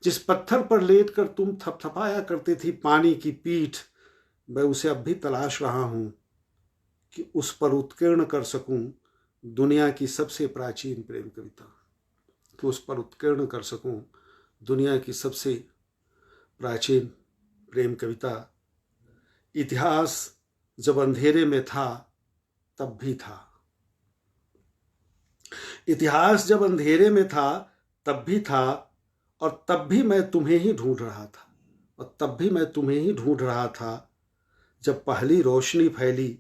जिस पत्थर पर लेटकर तुम थपथपाया करती थी पानी की पीठ, मैं उसे अब भी तलाश रहा हूं कि उस पर उत्कीर्ण कर सकूं दुनिया की सबसे प्राचीन प्रेम कविता, कि उस पर उत्कीर्ण कर सकूं दुनिया की सबसे प्राचीन प्रेम कविता। इतिहास जब अंधेरे में था तब भी था, इतिहास जब अंधेरे में था तब भी था, और तब भी मैं तुम्हें ही ढूंढ रहा था, और तब भी मैं तुम्हें ही ढूंढ रहा था। जब पहली रोशनी फैली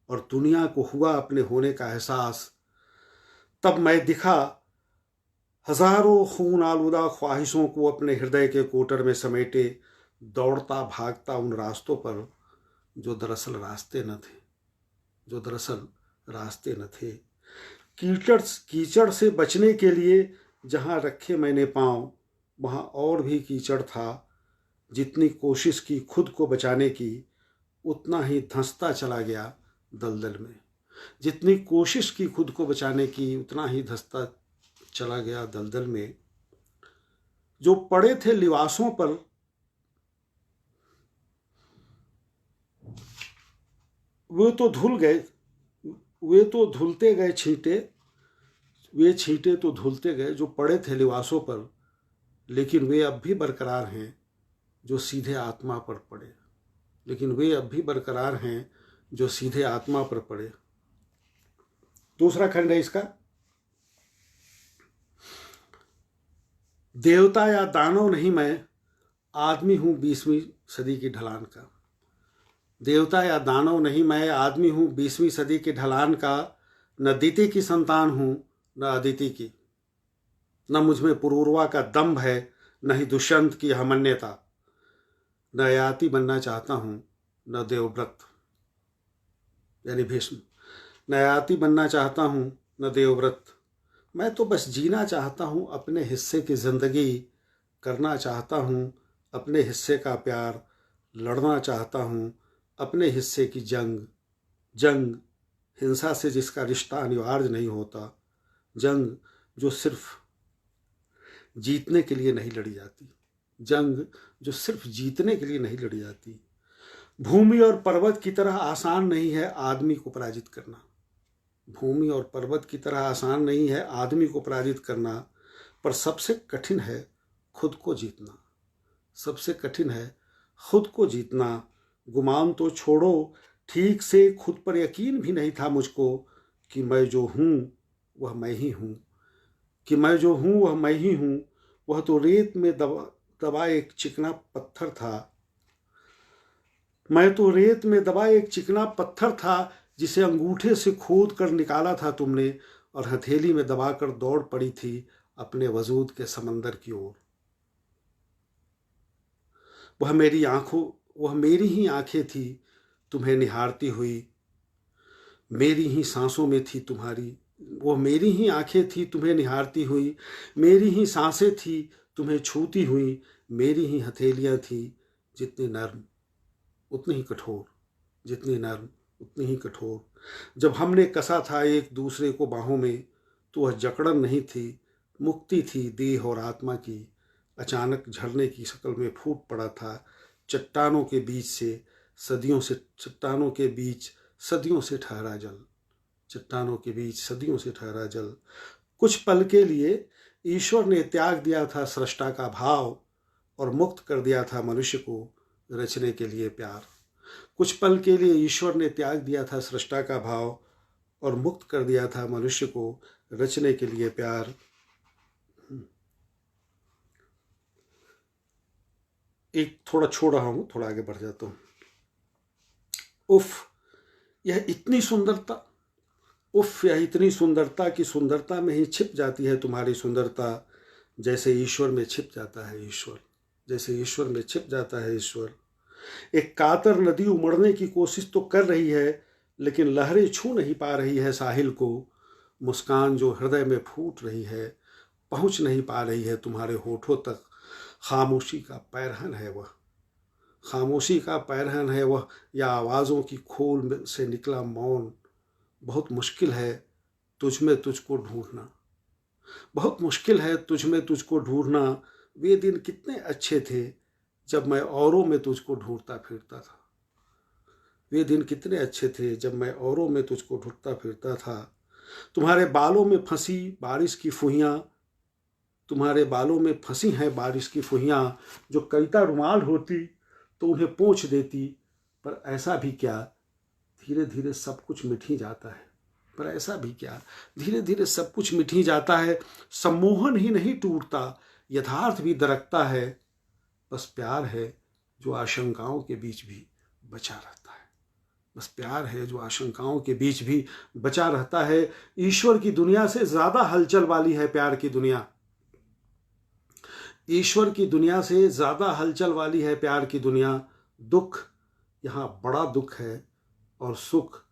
और दुनिया को हुआ अपने होने का एहसास, तब मैं दिखा हजारों खून आलूदा ख्वाहिशों को अपने हृदय के कोटर में समेटे, दौड़ता भागता उन रास्तों पर जो दरअसल रास्ते न थे, जो दरअसल रास्ते न थे। कीचड़ से बचने के लिए जहाँ रखे मैंने पाँव, वहाँ और भी कीचड़ था। जितनी कोशिश की खुद को बचाने की, उतना ही धंसता चला गया दलदल में। जितनी कोशिश की खुद को बचाने की, उतना ही धंसता चला गया दलदल में। जो पड़े थे लिबासों पर, वे तो धुल गए, वे तो धुलते गए छींटे, वे छींटे तो धुलते गए जो पड़े थे लिबासों पर, लेकिन वे अब भी बरकरार हैं जो सीधे आत्मा पर पड़े, लेकिन वे अब भी बरकरार हैं जो सीधे आत्मा पर पड़े। दूसरा खंड है इसका। देवता या दानव नहीं मैं, आदमी हूं 20वीं सदी की ढलान का। देवता या दानव नहीं मैं, आदमी हूं 20वीं सदी के ढलान का। न दीति की संतान हूं न अदिति की, न मुझमें पुरूरवा का दम्भ है, न ही दुष्यंत की हमन्यता। न ययाति बनना चाहता हूं न देवव्रत, यानी भीष्म। न ययाति बनना चाहता हूं न देवव्रत, मैं तो बस जीना चाहता हूं अपने हिस्से की जिंदगी, करना चाहता हूं अपने हिस्से का प्यार, लड़ना चाहता हूं अपने हिस्से की जंग। जंग हिंसा से जिसका रिश्ता अनिवार्य नहीं होता, जंग जो सिर्फ जीतने के लिए नहीं लड़ी जाती, जंग जो सिर्फ जीतने के लिए नहीं लड़ी जाती। भूमि और पर्वत की तरह आसान नहीं है आदमी को पराजित करना, भूमि और पर्वत की तरह आसान नहीं है आदमी को पराजित करना, पर सबसे कठिन है खुद को जीतना, सबसे कठिन है खुद को जीतना। गुमान तो छोड़ो, ठीक से खुद पर यकीन भी नहीं था मुझको कि मैं जो हूँ वह मैं ही हूँ, कि मैं जो हूँ वह मैं ही हूँ। वह तो रेत में दबा एक चिकना पत्थर था, मैं तो रेत में दबा एक चिकना पत्थर था, जिसे अंगूठे से खोद कर निकाला था तुमने, और हथेली में दबाकर दौड़ पड़ी थी अपने वजूद के समंदर की ओर। वह मेरी ही आंखें थी तुम्हें निहारती हुई, मेरी ही सांसों में थी तुम्हारी, वो मेरी ही आंखें थी तुम्हें निहारती हुई, मेरी ही सांसें थी तुम्हें छूती हुई, मेरी ही हथेलियां थी जितनी नर्म उतनी ही कठोर, जितनी नर्म उतनी ही कठोर। जब हमने कसा था एक दूसरे को बाहों में, तो वह जकड़न नहीं थी, मुक्ति थी देह और आत्मा की। अचानक झरने की शक्ल में फूट पड़ा था चट्टानों के बीच से, चट्टानों के बीच सदियों से ठहरा जल, चट्टानों के बीच सदियों से ठहरा जल। कुछ पल के लिए ईश्वर ने त्याग दिया था सृष्टा का भाव, और मुक्त कर दिया था मनुष्य को रचने के लिए प्यार। कुछ पल के लिए ईश्वर ने त्याग दिया था सृष्टा का भाव, और मुक्त कर दिया था मनुष्य को रचने के लिए प्यार। एक थोड़ा छोड़ रहा हूं, थोड़ा आगे बढ़ जाता हूं। उफ यह इतनी सुंदरता, उफ यह इतनी सुंदरता कि सुंदरता में ही छिप जाती है तुम्हारी सुंदरता, जैसे ईश्वर में छिप जाता है ईश्वर, जैसे ईश्वर में छिप जाता है ईश्वर। एक कातर नदी उमड़ने की कोशिश तो कर रही है, लेकिन लहरें छू नहीं पा रही है साहिल को। मुस्कान जो हृदय में फूट रही है, पहुंच नहीं पा रही है तुम्हारे होठों तक। खामोशी का पैरहन है वह, खामोशी का पैरहन है वह, या आवाज़ों की खोल से निकला मौन। बहुत मुश्किल है तुझ में तुझको ढूंढना, बहुत मुश्किल है तुझ में तुझको ढूंढना, वे दिन कितने अच्छे थे जब मैं औरों में तुझको ढूंढता फिरता था। वे दिन कितने अच्छे थे जब मैं औरों में तुझको ढूंढता फिरता था। तुम्हारे बालों में फंसी बारिश की फुहियाँ, तुम्हारे बालों में फंसी हैं बारिश की फुहियाँ, जो कविता रुमाल होती तो उन्हें पोंछ देती, पर ऐसा भी क्या, धीरे धीरे सब कुछ मिट ही जाता है। पर ऐसा भी क्या, धीरे धीरे सब कुछ मिट ही जाता है। सम्मोहन ही नहीं टूटता, यथार्थ भी दरकता है, बस प्यार है जो आशंकाओं के बीच भी बचा रहता है। बस प्यार है जो आशंकाओं के बीच भी बचा रहता है। ईश्वर की दुनिया से ज्यादा हलचल वाली है प्यार की दुनिया। ईश्वर की दुनिया से ज्यादा हलचल वाली है प्यार की दुनिया। दुख यहाँ बड़ा दुख है और सुख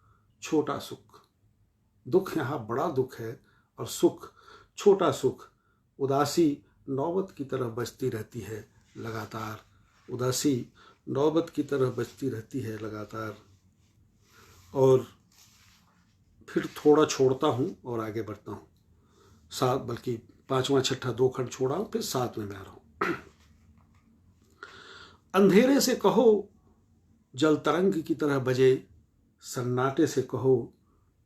छोटा सुख। दुख यहाँ बड़ा दुख है और सुख छोटा सुख। उदासी नौबत की तरह बजती रहती है लगातार। उदासी नौबत की तरह बजती रहती है लगातार। और फिर थोड़ा छोड़ता हूँ और आगे बढ़ता हूँ। सात, बल्कि पांचवा छठा 2 खंड छोड़ा हूँ, फिर 7 में आ रहा हूँ। अंधेरे से कहो जल तरंग की तरह बजे, सन्नाटे से कहो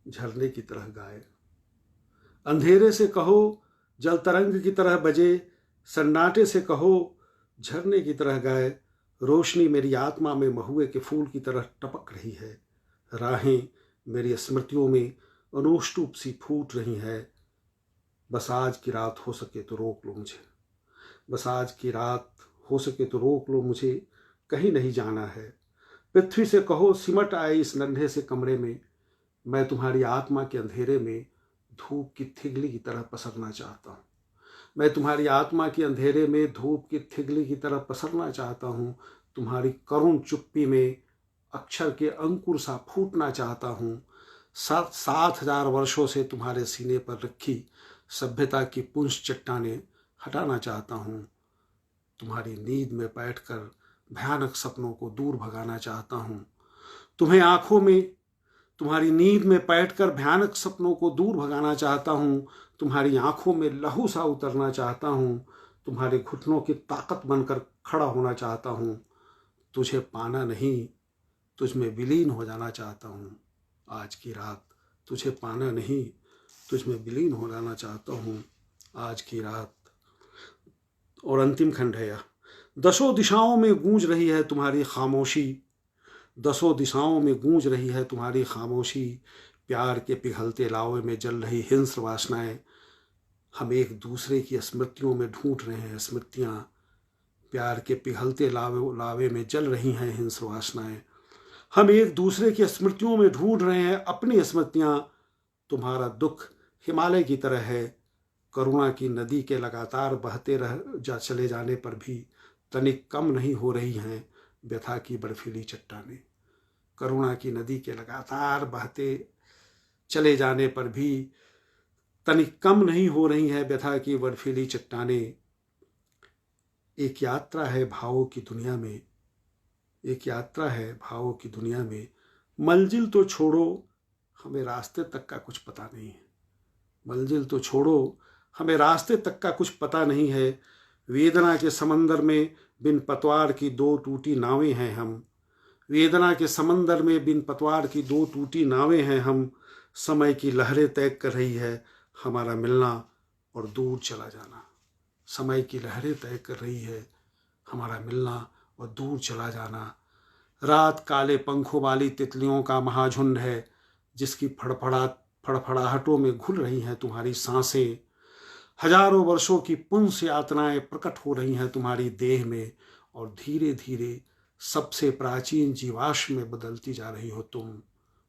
झरने की तरह गाए। अंधेरे से कहो जल तरंग की तरह बजे, सन्नाटे से कहो झरने की तरह गाए। रोशनी मेरी आत्मा में महुए के फूल की तरह टपक रही है। राहें मेरी स्मृतियों में अनुष्टुप सी फूट रही है। बस आज की रात हो सके तो रोक लो मुझे। बस आज की रात हो सके तो रोक लो मुझे, कहीं नहीं जाना है। पृथ्वी से कहो सिमट आए इस नन्हे से कमरे में, मैं तुम्हारी आत्मा के अंधेरे में धूप की थिगली की तरह पसरना चाहता हूँ। मैं तुम्हारी आत्मा के अंधेरे में धूप की थिगली की तरह पसरना चाहता हूँ। तुम्हारी करुण चुप्पी में अक्षर के अंकुर सा फूटना चाहता हूँ। 7,000 वर्षों से तुम्हारे सीने पर रखी सभ्यता की पुंज चट्टाने हटाना चाहता हूँ। तुम्हारी नींद में बैठकर भयानक सपनों को दूर भगाना चाहता हूँ। तुम्हारी नींद में बैठकर भयानक सपनों को दूर भगाना चाहता हूँ। तुम्हारी आंखों में लहू सा उतरना चाहता हूँ। तुम्हारे घुटनों की ताकत बनकर खड़ा होना चाहता हूँ। तुझे पाना नहीं, तुझ में विलीन हो जाना चाहता हूँ। आज की रात तुझे पाना नहीं, तुझ में विलीन हो जाना चाहता हूँ आज की रात। और अंतिम खंड है यह। 10 दिशाओं में गूंज रही है तुम्हारी खामोशी। 10 दिशाओं में गूंज रही है तुम्हारी खामोशी। प्यार के पिघलते लावे में जल रही हिंस्र वासनाएं। हम एक दूसरे की स्मृतियों में ढूंढ रहे हैं स्मृतियां। प्यार के पिघलते लावे में जल रही हैं हिंस्र वासनाएं। हम एक दूसरे की स्मृतियों में ढूंढ रहे हैं अपनी स्मृतियां। तुम्हारा दुख हिमालय की तरह है। करुणा की नदी के लगातार बहते चले जाने पर भी तनिक कम नहीं हो रही हैं व्यथा की बर्फीली चट्टानें। करुणा की नदी के लगातार बहते चले जाने पर भी तनिक कम नहीं हो रही हैं व्यथा की बर्फीली चट्टानें। एक यात्रा है भावों की दुनिया में, एक यात्रा है भावों की दुनिया में। मंजिल तो छोड़ो हमें रास्ते तक का कुछ पता नहीं है। मंजिल तो छोड़ो हमें रास्ते तक का कुछ पता नहीं है। वेदना के समंदर में बिन पतवार की 2 टूटी नावें हैं हम। वेदना के समंदर में बिन पतवार की 2 टूटी नावें हैं हम। समय की लहरें तय कर रही है हमारा मिलना और दूर चला जाना। समय की लहरें तय कर रही है हमारा मिलना और दूर चला जाना। रात काले पंखों वाली तितलियों का महाझुंड है, जिसकी फड़फड़ाहटों में घुल रही हैं तुम्हारी सांसें। हजारों वर्षों की पुंस यातनाएं प्रकट हो रही हैं तुम्हारी देह में, और धीरे धीरे सबसे प्राचीन जीवाश्म में बदलती जा रही हो तुम।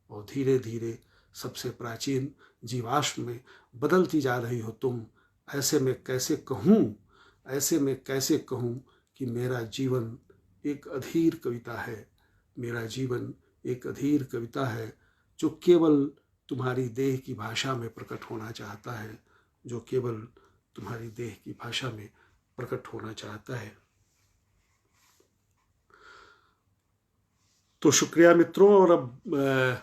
और धीरे धीरे सबसे प्राचीन जीवाश्म में बदलती जा रही हो तुम। ऐसे में कैसे कहूँ कि मेरा जीवन एक अधीर कविता है। मेरा जीवन एक अधीर कविता है जो केवल तुम्हारी देह की भाषा में प्रकट होना चाहता है, जो केवल तुम्हारी देह की भाषा में प्रकट होना चाहता है। तो शुक्रिया मित्रों, और अब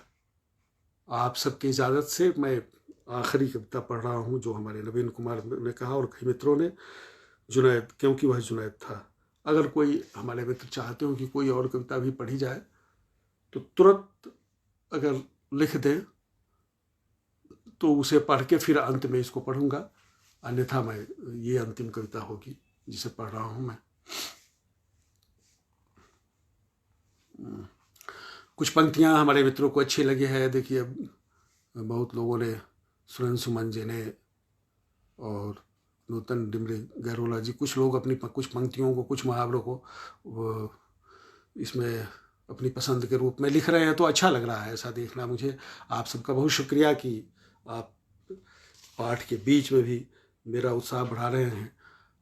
आप सबकी इजाज़त से मैं आखिरी कविता पढ़ रहा हूँ जो हमारे नवीन कुमार ने कहा और कई मित्रों ने, जुनैद, क्योंकि वह जुनैद था। अगर कोई हमारे मित्र चाहते हो कि कोई और कविता भी पढ़ी जाए तो तुरंत अगर लिख दें तो उसे पढ़ के फिर अंत में इसको पढ़ूंगा, अन्यथा मैं, ये अंतिम कविता होगी जिसे पढ़ रहा हूँ मैं। कुछ पंक्तियाँ हमारे मित्रों को अच्छी लगी है। देखिए, बहुत लोगों ने, सुरेंद्र सुमन जी ने और नूतन डिमरी गैरोला जी, कुछ लोग अपनी कुछ पंक्तियों को, कुछ मुहावरों को इसमें अपनी पसंद के रूप में लिख रहे हैं, तो अच्छा लग रहा है ऐसा देखना मुझे। आप सबका बहुत शुक्रिया कि आप पाठ के बीच में भी मेरा उत्साह बढ़ा रहे हैं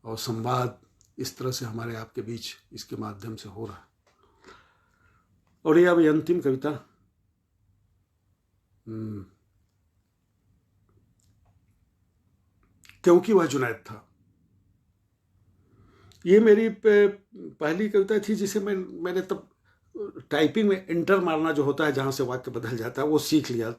और संवाद इस तरह से हमारे आपके बीच इसके माध्यम से हो रहा है। और ये अभी अंतिम कविता, क्योंकि वह जुनैद था। ये मेरी पहली कविता थी जिसे मैंने तब टाइपिंग में इंटर मारना जो होता है, जहाँ से वाक्य बदल जाता है, वो सीख लिया।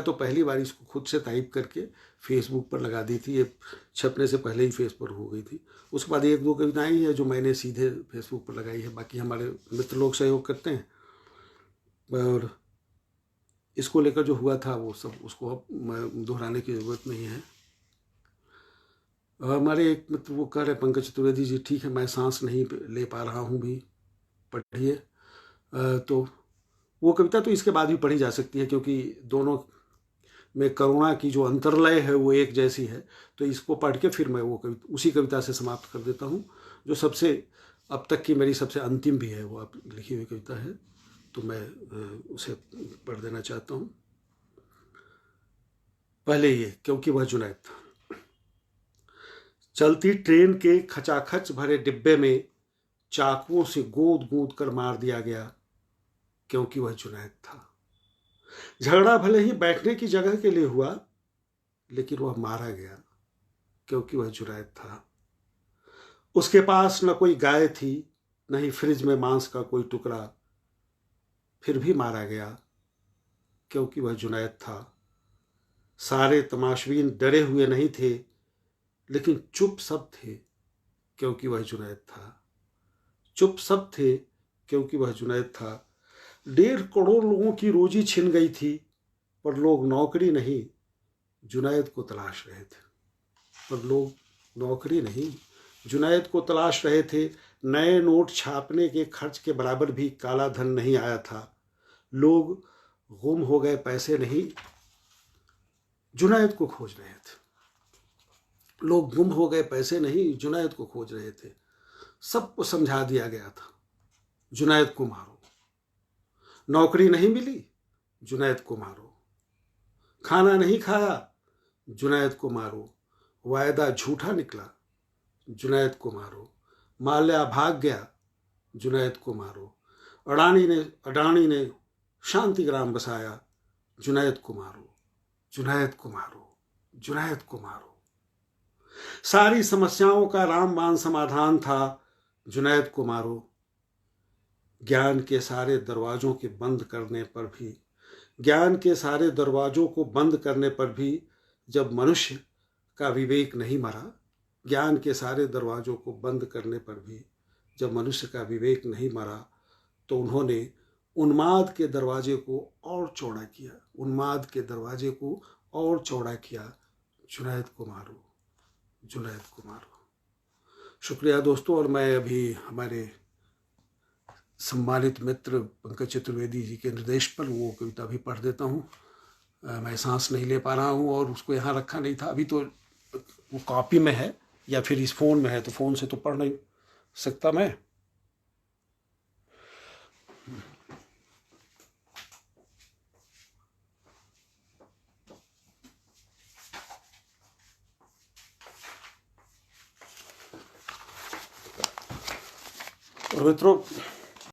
तो पहली बार इसको खुद से टाइप करके फेसबुक पर लगा दी थी। ये छपने से पहले ही फेस पर हो गई थी। उसके बाद एक दो कविताएं ही है जो मैंने सीधे फेसबुक पर लगाई है, बाकी हमारे मित्र लोग सहयोग करते हैं। और इसको लेकर जो हुआ था वो सब, उसको अब दोहराने की ज़रूरत नहीं है। हमारे एक मित्र वो कह रहे, पंकज चतुर्वेदी जी, ठीक है मैं सांस नहीं ले पा रहा हूँ भी, पढ़िए। तो वो कविता तो इसके बाद भी पढ़ी जा सकती है, क्योंकि दोनों में करुणा की जो अंतर्लय है वो एक जैसी है। तो इसको पढ़ के फिर मैं वो कविता उसी कविता से समाप्त कर देता हूँ, जो सबसे अब तक की मेरी सबसे अंतिम भी है, वो आप लिखी हुई कविता है, तो मैं उसे पढ़ देना चाहता हूँ। पहले ये, क्योंकि वह जुनैद था। चलती ट्रेन के खचाखच भरे डिब्बे में चाकुओं से गोद गोद कर मार दिया गया, क्योंकि वह जुनैद था। झगड़ा भले ही बैठने की जगह के लिए हुआ, लेकिन वह मारा गया, क्योंकि वह जुनैद था। उसके पास न कोई गाय थी, न ही फ्रिज में मांस का कोई टुकड़ा, फिर भी मारा गया, क्योंकि वह जुनैद था। सारे तमाशबीन डरे हुए नहीं थे, लेकिन चुप सब थे, क्योंकि वह जुनैद था। चुप सब थे, क्योंकि वह जुनैद था। 1.5 करोड़ लोगों की रोजी छिन गई थी, पर लोग नौकरी नहीं, जुनैद को तलाश रहे थे। पर लोग नौकरी नहीं, जुनैद को तलाश रहे थे। नए नोट छापने के खर्च के बराबर भी काला धन नहीं आया था। लोग गुम हो गए पैसे नहीं, जुनैद को खोज रहे थे। लोग गुम हो गए पैसे नहीं, जुनैद को खोज रहे थे। सबको समझा दिया गया था, जुनैद को मारो। नौकरी नहीं मिली, जुनैद को मारो। खाना नहीं खाया, जुनैद को मारो। वायदा झूठा निकला, जुनैद को मारो। माल्या भाग गया, जुनैद को मारो। अडानी ने शांतिग्राम बसाया, जुनैद को मारो। जुनैद को मारो, जुनैद को मारो। सारी समस्याओं का रामबाण समाधान था, जुनैद को मारो। ज्ञान के सारे दरवाजों के बंद करने पर भी, ज्ञान के सारे दरवाजों को बंद करने पर भी जब मनुष्य का विवेक नहीं मरा, ज्ञान के सारे दरवाजों को बंद करने पर भी जब मनुष्य का विवेक नहीं मरा, तो उन्होंने उन्माद के दरवाजे को और चौड़ा किया, उन्माद के दरवाजे को और चौड़ा किया, जुनैद को मारो, जुनैद को मारो। शुक्रिया दोस्तों। और मैं अभी हमारे सम्मानित मित्र पंकज चतुर्वेदी जी के निर्देश पर वो कविता भी पढ़ देता हूँ। मैं सांस नहीं ले पा रहा हूँ और उसको यहाँ रखा नहीं था, अभी तो वो कॉपी में है या फिर इस फ़ोन में है, तो फ़ोन से तो पढ़ नहीं सकता मैं। और मित्रों,